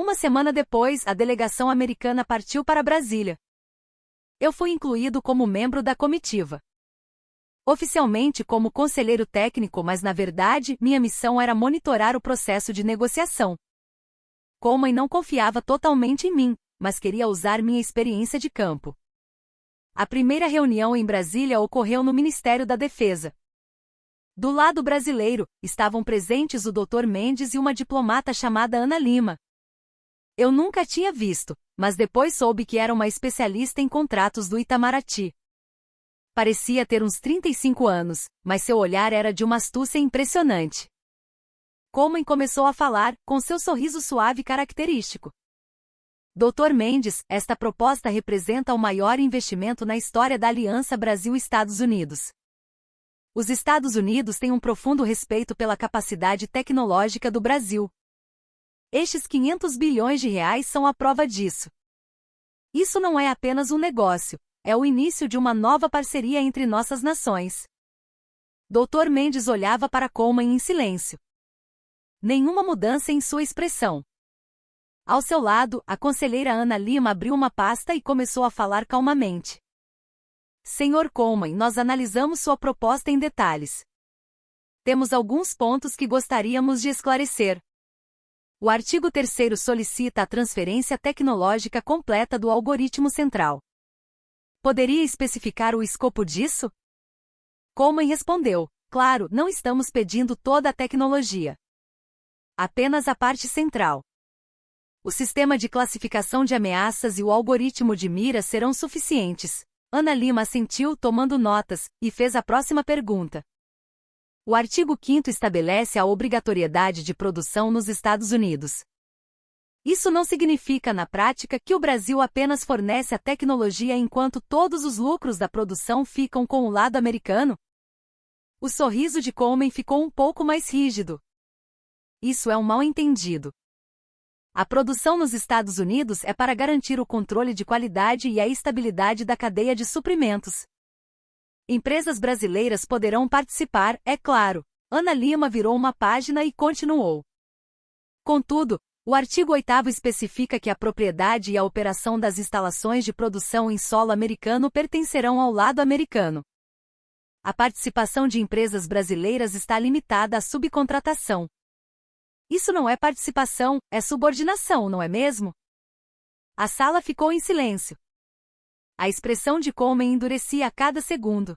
S1: Uma semana depois, a delegação americana partiu para Brasília. Eu fui incluído como membro da comitiva. Oficialmente como conselheiro técnico, mas na verdade, minha missão era monitorar o processo de negociação. Coleman não confiava totalmente em mim, mas queria usar minha experiência de campo. A primeira reunião em Brasília ocorreu no Ministério da Defesa. Do lado brasileiro, estavam presentes o Dr. Mendes e uma diplomata chamada Ana Lima. Eu nunca tinha visto, mas depois soube que era uma especialista em contratos do Itamaraty. Parecia ter uns 35 anos, mas seu olhar era de uma astúcia impressionante. Coleman começou a falar, com seu sorriso suave característico. Dr. Mendes, esta proposta representa o maior investimento na história da Aliança Brasil-Estados Unidos. Os Estados Unidos têm um profundo respeito pela capacidade tecnológica do Brasil. Estes 500 bilhões de reais são a prova disso. Isso não é apenas um negócio, é o início de uma nova parceria entre nossas nações. Dr. Mendes olhava para Coleman em silêncio. Nenhuma mudança em sua expressão. Ao seu lado, a conselheira Ana Lima abriu uma pasta e começou a falar calmamente. Sr. Coleman, nós analisamos sua proposta em detalhes. Temos alguns pontos que gostaríamos de esclarecer. O artigo 3º solicita a transferência tecnológica completa do algoritmo central. Poderia especificar o escopo disso? Coleman respondeu, claro, não estamos pedindo toda a tecnologia. Apenas a parte central. O sistema de classificação de ameaças e o algoritmo de mira serão suficientes. Ana Lima assentiu, tomando notas, e fez a próxima pergunta. O artigo 5º estabelece a obrigatoriedade de produção nos Estados Unidos. Isso não significa, na prática, que o Brasil apenas fornece a tecnologia enquanto todos os lucros da produção ficam com o lado americano? O sorriso de Coleman ficou um pouco mais rígido. Isso é um mal-entendido. A produção nos Estados Unidos é para garantir o controle de qualidade e a estabilidade da cadeia de suprimentos. Empresas brasileiras poderão participar, é claro. Ana Lima virou uma página e continuou. Contudo, o artigo 8º especifica que a propriedade e a operação das instalações de produção em solo americano pertencerão ao lado americano. A participação de empresas brasileiras está limitada à subcontratação. Isso não é participação, é subordinação, não é mesmo? A sala ficou em silêncio. A expressão de Coleman endurecia a cada segundo.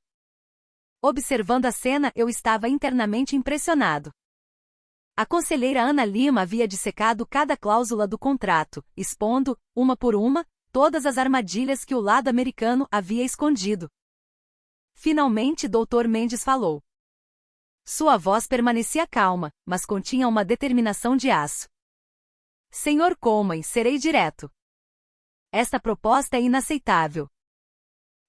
S1: Observando a cena, eu estava internamente impressionado. A conselheira Ana Lima havia dissecado cada cláusula do contrato, expondo, uma por uma, todas as armadilhas que o lado americano havia escondido. Finalmente, Dr. Mendes falou. Sua voz permanecia calma, mas continha uma determinação de aço. Sr. Coleman, serei direto. Esta proposta é inaceitável.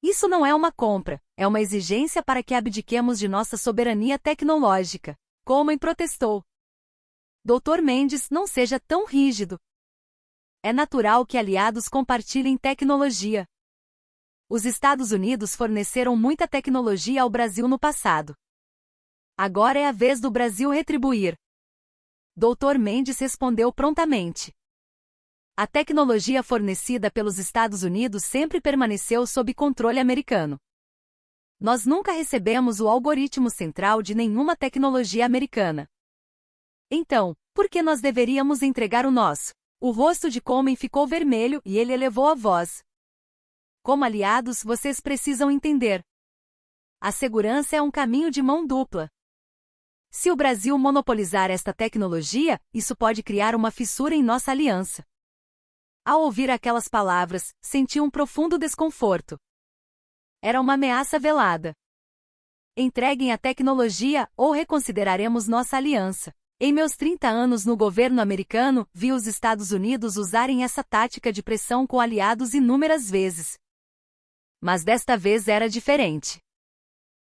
S1: Isso não é uma compra, é uma exigência para que abdiquemos de nossa soberania tecnológica. Coleman protestou. Dr. Mendes, não seja tão rígido. É natural que aliados compartilhem tecnologia. Os Estados Unidos forneceram muita tecnologia ao Brasil no passado. Agora é a vez do Brasil retribuir. Dr. Mendes respondeu prontamente. A tecnologia fornecida pelos Estados Unidos sempre permaneceu sob controle americano. Nós nunca recebemos o algoritmo central de nenhuma tecnologia americana. Então, por que nós deveríamos entregar o nosso? O rosto de Coleman ficou vermelho e ele elevou a voz. Como aliados, vocês precisam entender. A segurança é um caminho de mão dupla. Se o Brasil monopolizar esta tecnologia, isso pode criar uma fissura em nossa aliança. Ao ouvir aquelas palavras, senti um profundo desconforto. Era uma ameaça velada. Entreguem a tecnologia ou reconsideraremos nossa aliança. Em meus 30 anos no governo americano, vi os Estados Unidos usarem essa tática de pressão com aliados inúmeras vezes. Mas desta vez era diferente.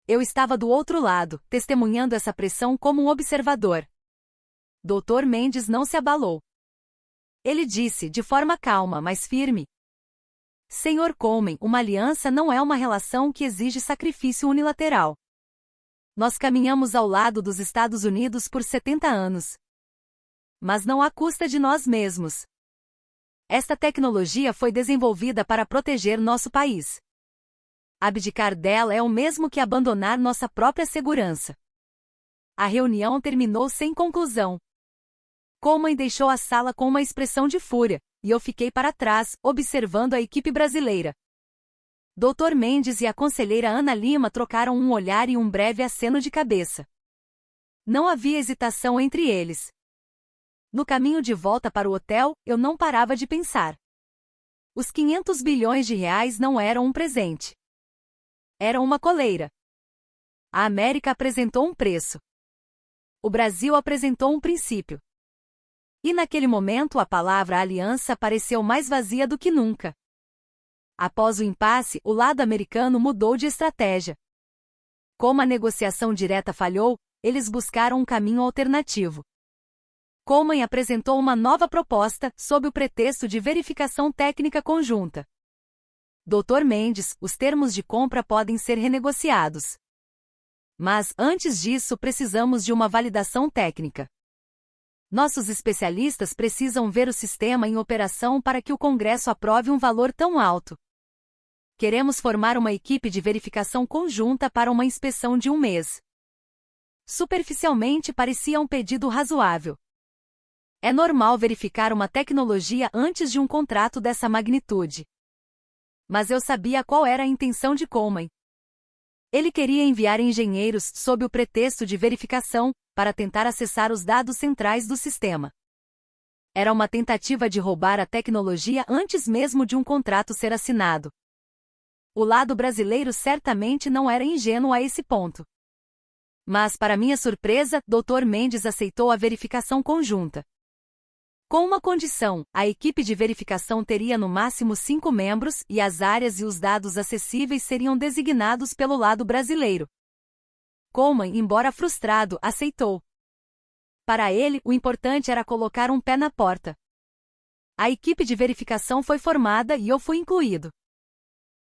S1: Eu estava do outro lado, testemunhando essa pressão como um observador. Dr. Mendes não se abalou. Ele disse, de forma calma, mas firme. Sr. Coleman, uma aliança não é uma relação que exige sacrifício unilateral. Nós caminhamos ao lado dos Estados Unidos por 70 anos. Mas não à custa de nós mesmos. Esta tecnologia foi desenvolvida para proteger nosso país. Abdicar dela é o mesmo que abandonar nossa própria segurança. A reunião terminou sem conclusão. Coleman deixou a sala com uma expressão de fúria, e eu fiquei para trás, observando a equipe brasileira. Dr. Mendes e a conselheira Ana Lima trocaram um olhar e um breve aceno de cabeça. Não havia hesitação entre eles. No caminho de volta para o hotel, eu não parava de pensar. Os 500 bilhões de reais não eram um presente. Era uma coleira. A América apresentou um preço. O Brasil apresentou um princípio. E naquele momento a palavra aliança pareceu mais vazia do que nunca. Após o impasse, o lado americano mudou de estratégia. Como a negociação direta falhou, eles buscaram um caminho alternativo. Coleman apresentou uma nova proposta, sob o pretexto de verificação técnica conjunta. Dr. Mendes, os termos de compra podem ser renegociados. Mas, antes disso, precisamos de uma validação técnica. Nossos especialistas precisam ver o sistema em operação para que o Congresso aprove um valor tão alto. Queremos formar uma equipe de verificação conjunta para uma inspeção de um mês. Superficialmente parecia um pedido razoável. É normal verificar uma tecnologia antes de um contrato dessa magnitude. Mas eu sabia qual era a intenção de Coleman. Ele queria enviar engenheiros sob o pretexto de verificação, para tentar acessar os dados centrais do sistema. Era uma tentativa de roubar a tecnologia antes mesmo de um contrato ser assinado. O lado brasileiro certamente não era ingênuo a esse ponto. Mas, para minha surpresa, Dr. Mendes aceitou a verificação conjunta. Com uma condição: a equipe de verificação teria no máximo 5 membros e as áreas e os dados acessíveis seriam designados pelo lado brasileiro. Coleman, embora frustrado, aceitou. Para ele, o importante era colocar um pé na porta. A equipe de verificação foi formada e eu fui incluído.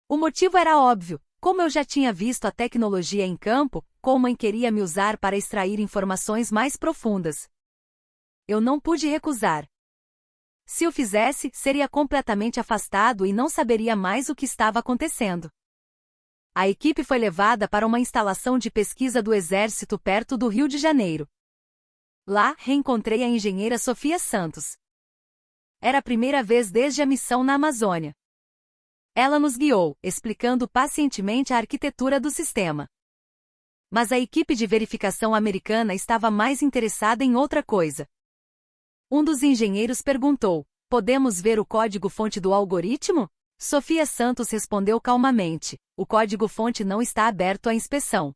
S1: O motivo era óbvio: como eu já tinha visto a tecnologia em campo, Coleman queria me usar para extrair informações mais profundas. Eu não pude recusar. Se o fizesse, seria completamente afastado e não saberia mais o que estava acontecendo. A equipe foi levada para uma instalação de pesquisa do Exército perto do Rio de Janeiro. Lá, reencontrei a engenheira Sofia Santos. Era a primeira vez desde a missão na Amazônia. Ela nos guiou, explicando pacientemente a arquitetura do sistema. Mas a equipe de verificação americana estava mais interessada em outra coisa. Um dos engenheiros perguntou: podemos ver o código-fonte do algoritmo? Sofia Santos respondeu calmamente: o código-fonte não está aberto à inspeção.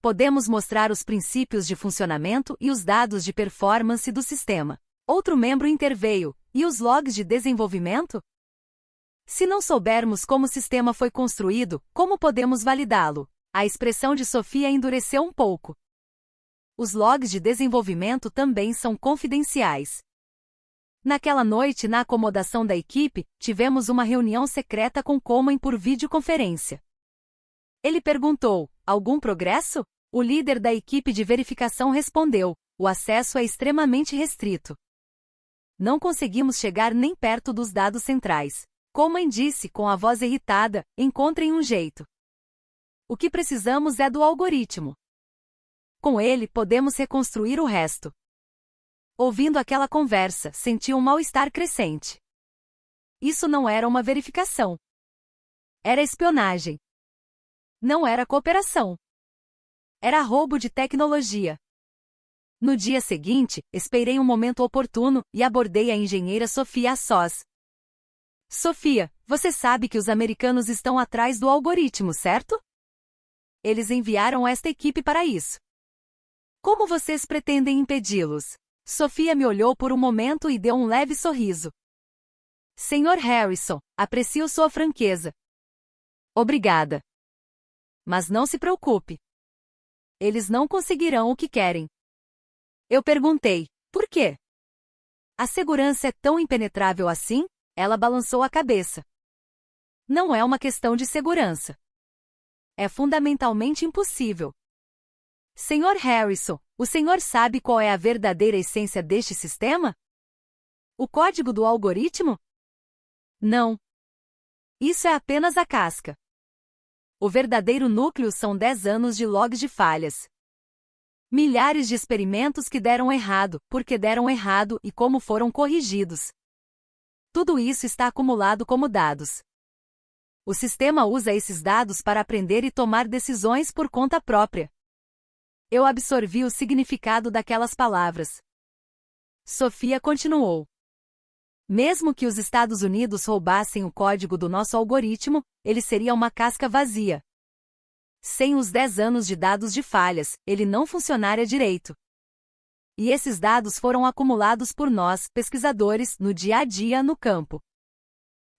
S1: Podemos mostrar os princípios de funcionamento e os dados de performance do sistema. Outro membro interveio: e os logs de desenvolvimento? Se não soubermos como o sistema foi construído, como podemos validá-lo? A expressão de Sofia endureceu um pouco. Os logs de desenvolvimento também são confidenciais. Naquela noite, na acomodação da equipe, tivemos uma reunião secreta com Coleman por videoconferência. Ele perguntou: algum progresso? O líder da equipe de verificação respondeu: o acesso é extremamente restrito. Não conseguimos chegar nem perto dos dados centrais. Coleman disse com a voz irritada: encontrem um jeito. O que precisamos é do algoritmo. Com ele podemos reconstruir o resto. Ouvindo aquela conversa, senti um mal-estar crescente. Isso não era uma verificação. Era espionagem. Não era cooperação. Era roubo de tecnologia. No dia seguinte, esperei um momento oportuno e abordei a engenheira Sofia a sós. Sofia, você sabe que os americanos estão atrás do algoritmo, certo? Eles enviaram esta equipe para isso. Como vocês pretendem impedi-los? Sofia me olhou por um momento e deu um leve sorriso. Sr. Harrison, aprecio sua franqueza. Obrigada. Mas não se preocupe. Eles não conseguirão o que querem. Eu perguntei: por quê? A segurança é tão impenetrável assim? Ela balançou a cabeça. Não é uma questão de segurança. É fundamentalmente impossível. Sr. Harrison, o senhor sabe qual é a verdadeira essência deste sistema? O código do algoritmo? Não. Isso é apenas a casca. O verdadeiro núcleo são 10 anos de logs de falhas. Milhares de experimentos que deram errado, porque deram errado e como foram corrigidos. Tudo isso está acumulado como dados. O sistema usa esses dados para aprender e tomar decisões por conta própria. Eu absorvi o significado daquelas palavras. Sofia continuou. Mesmo que os Estados Unidos roubassem o código do nosso algoritmo, ele seria uma casca vazia. Sem os 10 anos de dados de falhas, ele não funcionaria direito. E esses dados foram acumulados por nós, pesquisadores, no dia a dia no campo.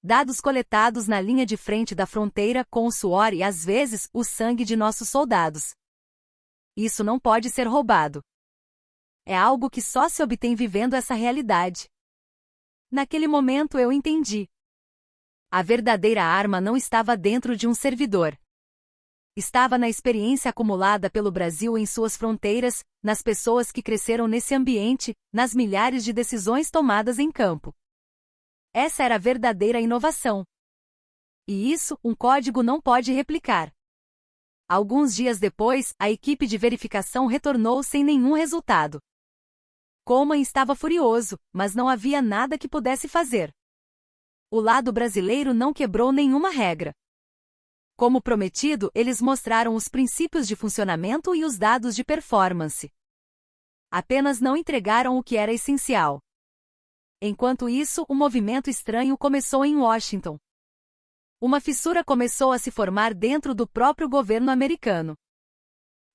S1: Dados coletados na linha de frente da fronteira com o suor e, às vezes, o sangue de nossos soldados. Isso não pode ser roubado. É algo que só se obtém vivendo essa realidade. Naquele momento eu entendi. A verdadeira arma não estava dentro de um servidor. Estava na experiência acumulada pelo Brasil em suas fronteiras, nas pessoas que cresceram nesse ambiente, nas milhares de decisões tomadas em campo. Essa era a verdadeira inovação. E isso, um código não pode replicar. Alguns dias depois, a equipe de verificação retornou sem nenhum resultado. Coleman estava furioso, mas não havia nada que pudesse fazer. O lado brasileiro não quebrou nenhuma regra. Como prometido, eles mostraram os princípios de funcionamento e os dados de performance. Apenas não entregaram o que era essencial. Enquanto isso, um movimento estranho começou em Washington. Uma fissura começou a se formar dentro do próprio governo americano.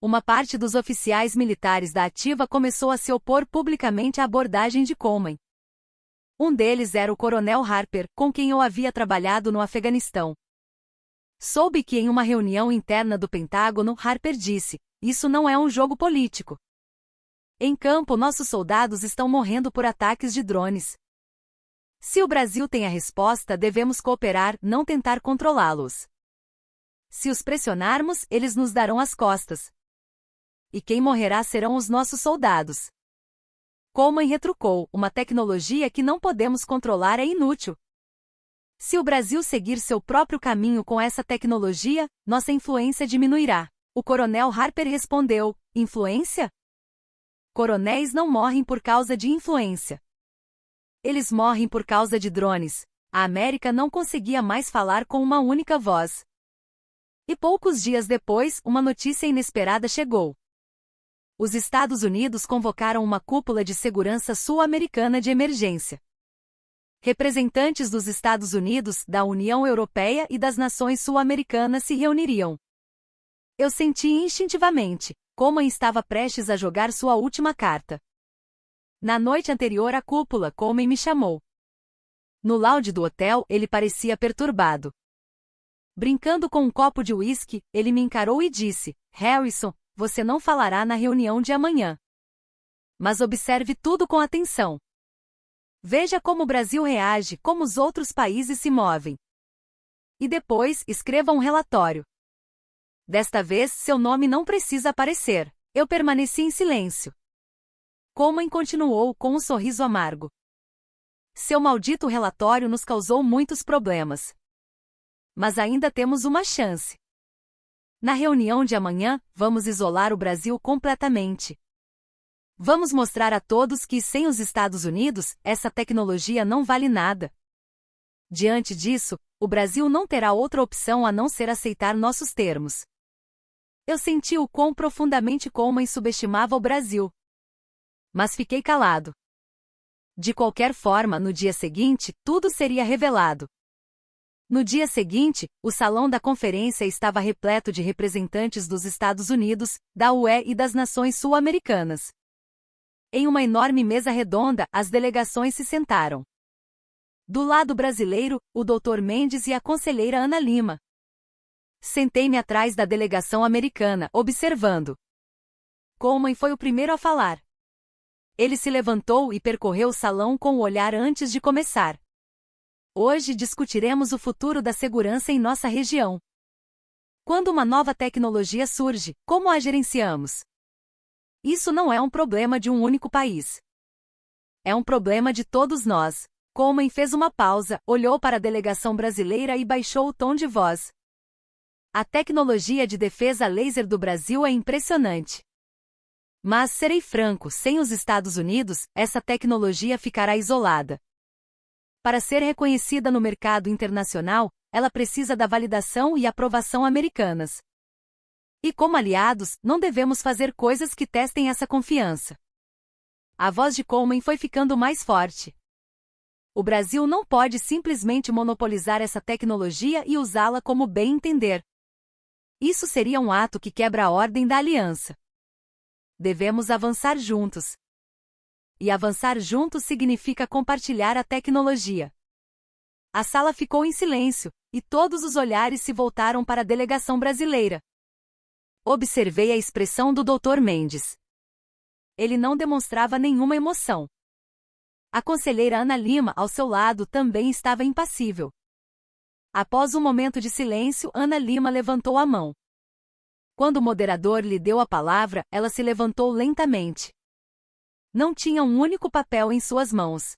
S1: Uma parte dos oficiais militares da ativa começou a se opor publicamente à abordagem de Coleman. Um deles era o coronel Harper, com quem eu havia trabalhado no Afeganistão. Soube que em uma reunião interna do Pentágono, Harper disse: "Isso não é um jogo político. Em campo, nossos soldados estão morrendo por ataques de drones. Se o Brasil tem a resposta, devemos cooperar, não tentar controlá-los. Se os pressionarmos, eles nos darão as costas. E quem morrerá serão os nossos soldados." Coleman retrucou: "Uma tecnologia que não podemos controlar é inútil. Se o Brasil seguir seu próprio caminho com essa tecnologia, nossa influência diminuirá." O coronel Harper respondeu: "Influência? Coronéis não morrem por causa de influência. Eles morrem por causa de drones." A América não conseguia mais falar com uma única voz. E poucos dias depois, uma notícia inesperada chegou. Os Estados Unidos convocaram uma cúpula de segurança sul-americana de emergência. Representantes dos Estados Unidos, da União Europeia e das nações sul-americanas se reuniriam. Eu senti instintivamente: Coleman estava prestes a jogar sua última carta. Na noite anterior à cúpula, Coleman me chamou. No lounge do hotel, ele parecia perturbado. Brincando com um copo de uísque, ele me encarou e disse: "Harrison, você não falará na reunião de amanhã. Mas observe tudo com atenção. Veja como o Brasil reage, como os outros países se movem. E depois, escreva um relatório. Desta vez, seu nome não precisa aparecer." Eu permaneci em silêncio. Coleman continuou com um sorriso amargo. "Seu maldito relatório nos causou muitos problemas. Mas ainda temos uma chance. Na reunião de amanhã, vamos isolar o Brasil completamente. Vamos mostrar a todos que, sem os Estados Unidos, essa tecnologia não vale nada. Diante disso, o Brasil não terá outra opção a não ser aceitar nossos termos." Eu senti o quão profundamente Coleman subestimava o Brasil. Mas fiquei calado. De qualquer forma, no dia seguinte, tudo seria revelado. No dia seguinte, o salão da conferência estava repleto de representantes dos Estados Unidos, da UE e das nações sul-americanas. Em uma enorme mesa redonda, as delegações se sentaram. Do lado brasileiro, o Dr. Mendes e a conselheira Ana Lima. Sentei-me atrás da delegação americana, observando. Coleman foi o primeiro a falar. Ele se levantou e percorreu o salão com o olhar antes de começar. "Hoje discutiremos o futuro da segurança em nossa região. Quando uma nova tecnologia surge, como a gerenciamos? Isso não é um problema de um único país. É um problema de todos nós. Coleman fez uma pausa, olhou para a delegação brasileira e baixou o tom de voz. A tecnologia de defesa laser do Brasil é impressionante. Mas serei franco, sem os Estados Unidos, essa tecnologia ficará isolada. Para ser reconhecida no mercado internacional, ela precisa da validação e aprovação americanas. E como aliados, não devemos fazer coisas que testem essa confiança. A voz de Coleman foi ficando mais forte. O Brasil não pode simplesmente monopolizar essa tecnologia e usá-la como bem entender. Isso seria um ato que quebra a ordem da aliança. Devemos avançar juntos. E avançar juntos significa compartilhar a tecnologia. A sala ficou em silêncio, e todos os olhares se voltaram para a delegação brasileira. Observei a expressão do Dr. Mendes. Ele não demonstrava nenhuma emoção. A conselheira Ana Lima, ao seu lado, também estava impassível. Após um momento de silêncio, Ana Lima levantou a mão. Quando o moderador lhe deu a palavra, ela se levantou lentamente. Não tinha um único papel em suas mãos.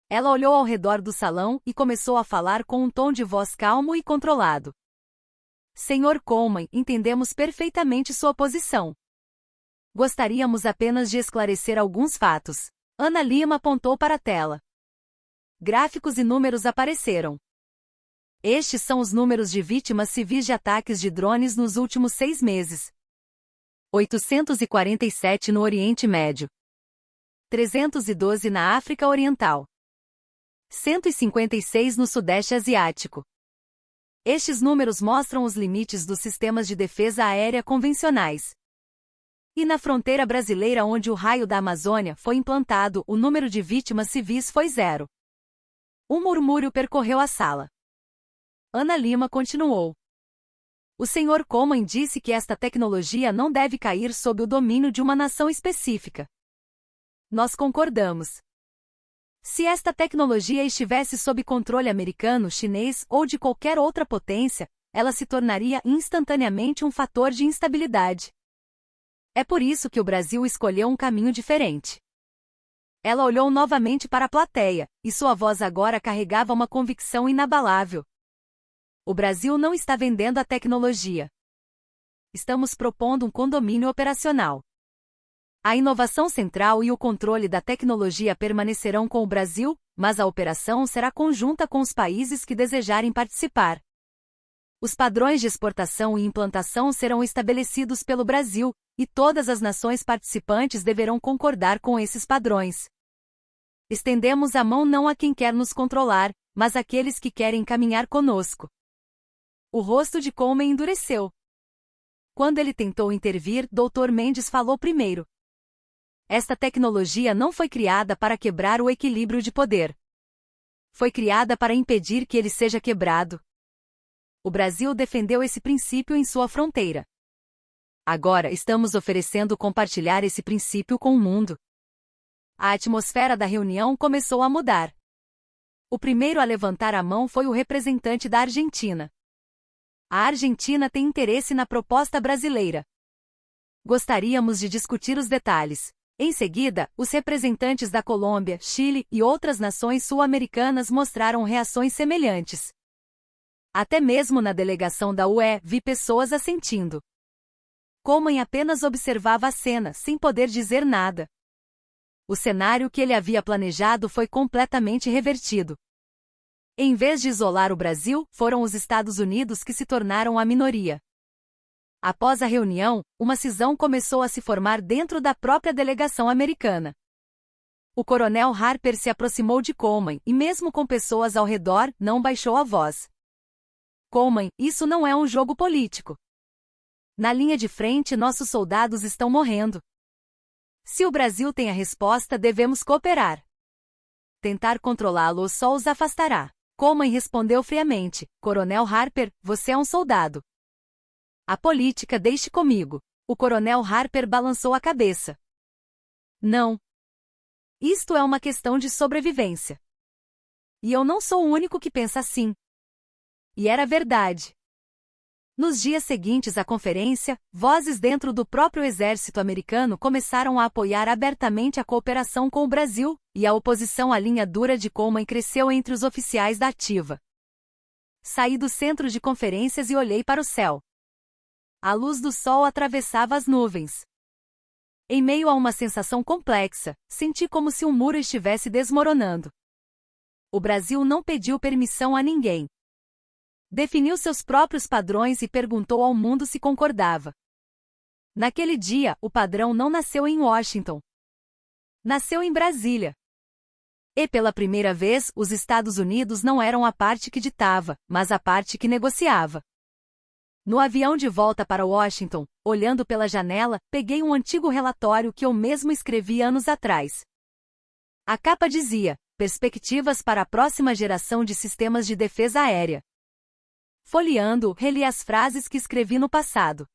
S1: Ela olhou ao redor do salão e começou a falar com um tom de voz calmo e controlado. Senhor Coleman, entendemos perfeitamente sua posição. Gostaríamos apenas de esclarecer alguns fatos. Ana Lima apontou para a tela. Gráficos e números apareceram. Estes são os números de vítimas civis de ataques de drones nos últimos 6 meses. 847 no Oriente Médio. 312 na África Oriental. 156 no Sudeste Asiático. Estes números mostram os limites dos sistemas de defesa aérea convencionais. E na fronteira brasileira onde o raio da Amazônia foi implantado, o número de vítimas civis foi 0. Um murmúrio percorreu a sala. Ana Lima continuou. O Sr. Coleman disse que esta tecnologia não deve cair sob o domínio de uma nação específica. Nós concordamos. Se esta tecnologia estivesse sob controle americano, chinês ou de qualquer outra potência, ela se tornaria instantaneamente um fator de instabilidade. É por isso que o Brasil escolheu um caminho diferente. Ela olhou novamente para a plateia, e sua voz agora carregava uma convicção inabalável. O Brasil não está vendendo a tecnologia. Estamos propondo um condomínio operacional. A inovação central e o controle da tecnologia permanecerão com o Brasil, mas a operação será conjunta com os países que desejarem participar. Os padrões de exportação e implantação serão estabelecidos pelo Brasil, e todas as nações participantes deverão concordar com esses padrões. Estendemos a mão não a quem quer nos controlar, mas àqueles que querem caminhar conosco. O rosto de Coleman endureceu. Quando ele tentou intervir, Dr. Mendes falou primeiro. Esta tecnologia não foi criada para quebrar o equilíbrio de poder. Foi criada para impedir que ele seja quebrado. O Brasil defendeu esse princípio em sua fronteira. Agora estamos oferecendo compartilhar esse princípio com o mundo. A atmosfera da reunião começou a mudar. O primeiro a levantar a mão foi o representante da Argentina. A Argentina tem interesse na proposta brasileira. Gostaríamos de discutir os detalhes. Em seguida, os representantes da Colômbia, Chile e outras nações sul-americanas mostraram reações semelhantes. Até mesmo na delegação da UE, vi pessoas assentindo. Coleman apenas observava a cena, sem poder dizer nada. O cenário que ele havia planejado foi completamente revertido. Em vez de isolar o Brasil, foram os Estados Unidos que se tornaram a minoria. Após a reunião, uma cisão começou a se formar dentro da própria delegação americana. O coronel Harper se aproximou de Coleman e, mesmo com pessoas ao redor, não baixou a voz. Coleman, isso não é um jogo político. Na linha de frente, nossos soldados estão morrendo. Se o Brasil tem a resposta, devemos cooperar. Tentar controlá-lo só os afastará. Coleman respondeu friamente: Coronel Harper, você é um soldado. A política deixe comigo. O coronel Harper balançou a cabeça. Não. Isto é uma questão de sobrevivência. E eu não sou o único que pensa assim. E era verdade. Nos dias seguintes à conferência, vozes dentro do próprio exército americano começaram a apoiar abertamente a cooperação com o Brasil, e a oposição à linha dura de Coleman cresceu entre os oficiais da ativa. Saí do centro de conferências e olhei para o céu. A luz do sol atravessava as nuvens. Em meio a uma sensação complexa, senti como se um muro estivesse desmoronando. O Brasil não pediu permissão a ninguém. Definiu seus próprios padrões e perguntou ao mundo se concordava. Naquele dia, o padrão não nasceu em Washington. Nasceu em Brasília. E pela primeira vez, os Estados Unidos não eram a parte que ditava, mas a parte que negociava. No avião de volta para Washington, olhando pela janela, peguei um antigo relatório que eu mesmo escrevi anos atrás. A capa dizia: Perspectivas para a próxima geração de sistemas de defesa aérea. Folheando, reli as frases que escrevi no passado.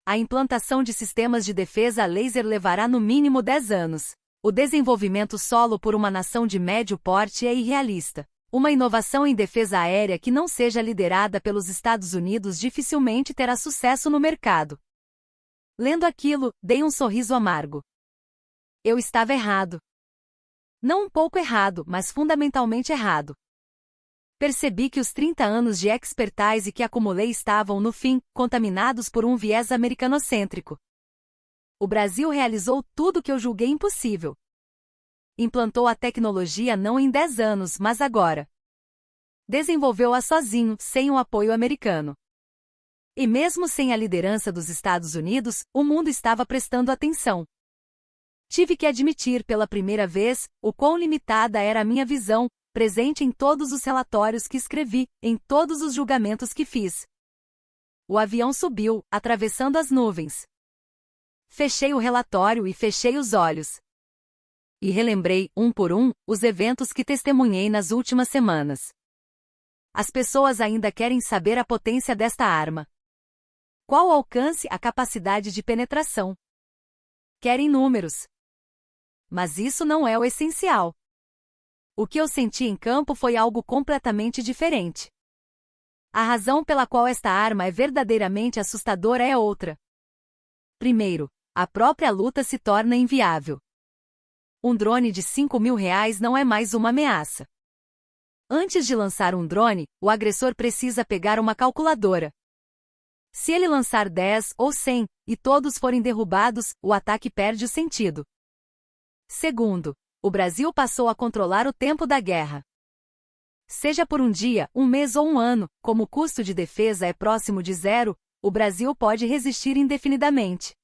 S1: A implantação de sistemas de defesa a laser levará no mínimo 10 anos. O desenvolvimento solo por uma nação de médio porte é irrealista. Uma inovação em defesa aérea que não seja liderada pelos Estados Unidos dificilmente terá sucesso no mercado. Lendo aquilo, dei um sorriso amargo. Eu estava errado. Não um pouco errado, mas fundamentalmente errado. Percebi que os 30 anos de expertise que acumulei estavam, no fim, contaminados por um viés americanocêntrico. O Brasil realizou tudo o que eu julguei impossível. Implantou a tecnologia não em 10 anos, mas agora. Desenvolveu-a sozinho, sem o apoio americano. E mesmo sem a liderança dos Estados Unidos, o mundo estava prestando atenção. Tive que admitir pela primeira vez o quão limitada era a minha visão, presente em todos os relatórios que escrevi, em todos os julgamentos que fiz. O avião subiu, atravessando as nuvens. Fechei o relatório e fechei os olhos. E relembrei, um por um, os eventos que testemunhei nas últimas semanas. As pessoas ainda querem saber a potência desta arma. Qual o alcance, a capacidade de penetração? Querem números. Mas isso não é o essencial. O que eu senti em campo foi algo completamente diferente. A razão pela qual esta arma é verdadeiramente assustadora é outra. Primeiro, a própria luta se torna inviável. Um drone de R$ 5.000 não é mais uma ameaça. Antes de lançar um drone, o agressor precisa pegar uma calculadora. Se ele lançar 10 ou 100, e todos forem derrubados, o ataque perde o sentido. Segundo, o Brasil passou a controlar o tempo da guerra. Seja por um dia, um mês ou um ano, como o custo de defesa é próximo de zero, o Brasil pode resistir indefinidamente.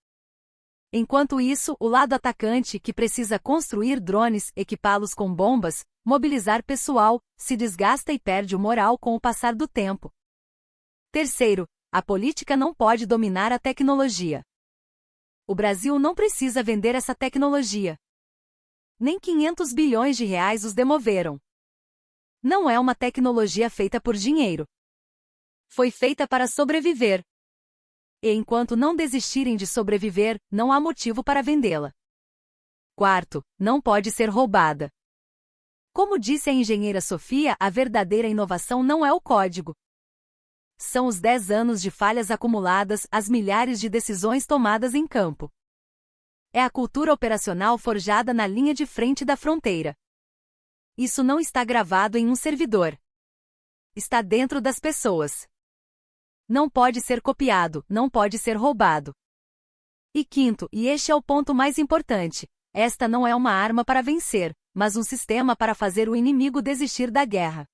S1: Enquanto isso, o lado atacante, que precisa construir drones, equipá-los com bombas, mobilizar pessoal, se desgasta e perde o moral com o passar do tempo. Terceiro, a política não pode dominar a tecnologia. O Brasil não precisa vender essa tecnologia. Nem 500 bilhões de reais os demoveram. Não é uma tecnologia feita por dinheiro. Foi feita para sobreviver. E enquanto não desistirem de sobreviver, não há motivo para vendê-la. Quarto, não pode ser roubada. Como disse a engenheira Sofia, a verdadeira inovação não é o código. São os 10 anos de falhas acumuladas, as milhares de decisões tomadas em campo. É a cultura operacional forjada na linha de frente da fronteira. Isso não está gravado em um servidor. Está dentro das pessoas. Não pode ser copiado, não pode ser roubado. E quinto, e este é o ponto mais importante, esta não é uma arma para vencer, mas um sistema para fazer o inimigo desistir da guerra.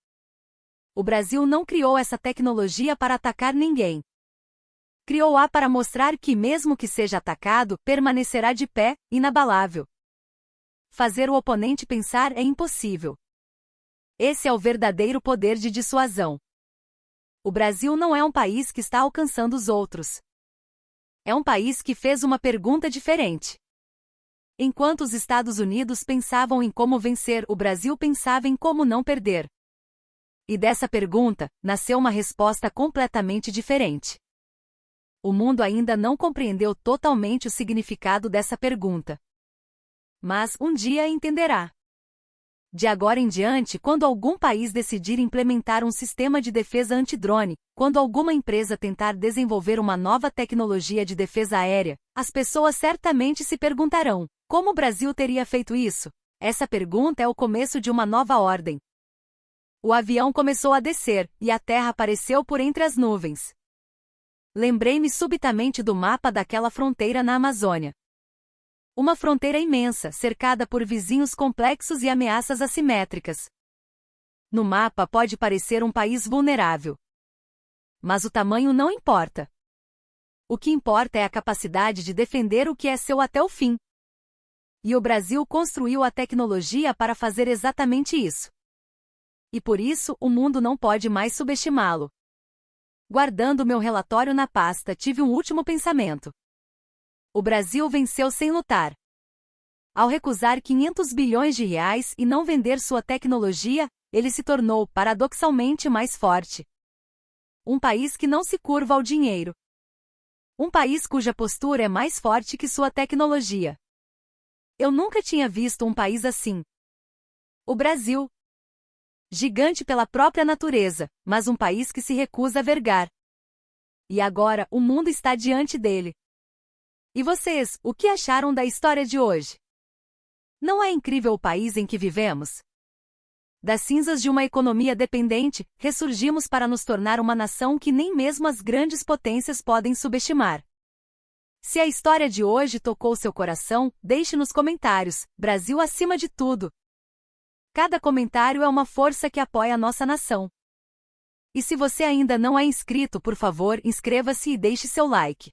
S1: O Brasil não criou essa tecnologia para atacar ninguém. Criou-a para mostrar que, mesmo que seja atacado, permanecerá de pé, inabalável. Fazer o oponente pensar é impossível. Esse é o verdadeiro poder de dissuasão. O Brasil não é um país que está alcançando os outros. É um país que fez uma pergunta diferente. Enquanto os Estados Unidos pensavam em como vencer, o Brasil pensava em como não perder. E dessa pergunta, nasceu uma resposta completamente diferente. O mundo ainda não compreendeu totalmente o significado dessa pergunta. Mas um dia entenderá. De agora em diante, quando algum país decidir implementar um sistema de defesa antidrone, quando alguma empresa tentar desenvolver uma nova tecnologia de defesa aérea, as pessoas certamente se perguntarão: como o Brasil teria feito isso? Essa pergunta é o começo de uma nova ordem. O avião começou a descer, e a terra apareceu por entre as nuvens. Lembrei-me subitamente do mapa daquela fronteira na Amazônia. Uma fronteira imensa, cercada por vizinhos complexos e ameaças assimétricas. No mapa pode parecer um país vulnerável. Mas o tamanho não importa. O que importa é a capacidade de defender o que é seu até o fim. E o Brasil construiu a tecnologia para fazer exatamente isso. E por isso, o mundo não pode mais subestimá-lo. Guardando meu relatório na pasta, tive um último pensamento. O Brasil venceu sem lutar. Ao recusar 500 bilhões de reais e não vender sua tecnologia, ele se tornou, paradoxalmente, mais forte. Um país que não se curva ao dinheiro. Um país cuja postura é mais forte que sua tecnologia. Eu nunca tinha visto um país assim. O Brasil. Gigante pela própria natureza, mas um país que se recusa a vergar. E agora, o mundo está diante dele. E vocês, o que acharam da história de hoje? Não é incrível o país em que vivemos? Das cinzas de uma economia dependente, ressurgimos para nos tornar uma nação que nem mesmo as grandes potências podem subestimar. Se a história de hoje tocou seu coração, deixe nos comentários. Brasil acima de tudo! Cada comentário é uma força que apoia a nossa nação. E se você ainda não é inscrito, por favor, inscreva-se e deixe seu like.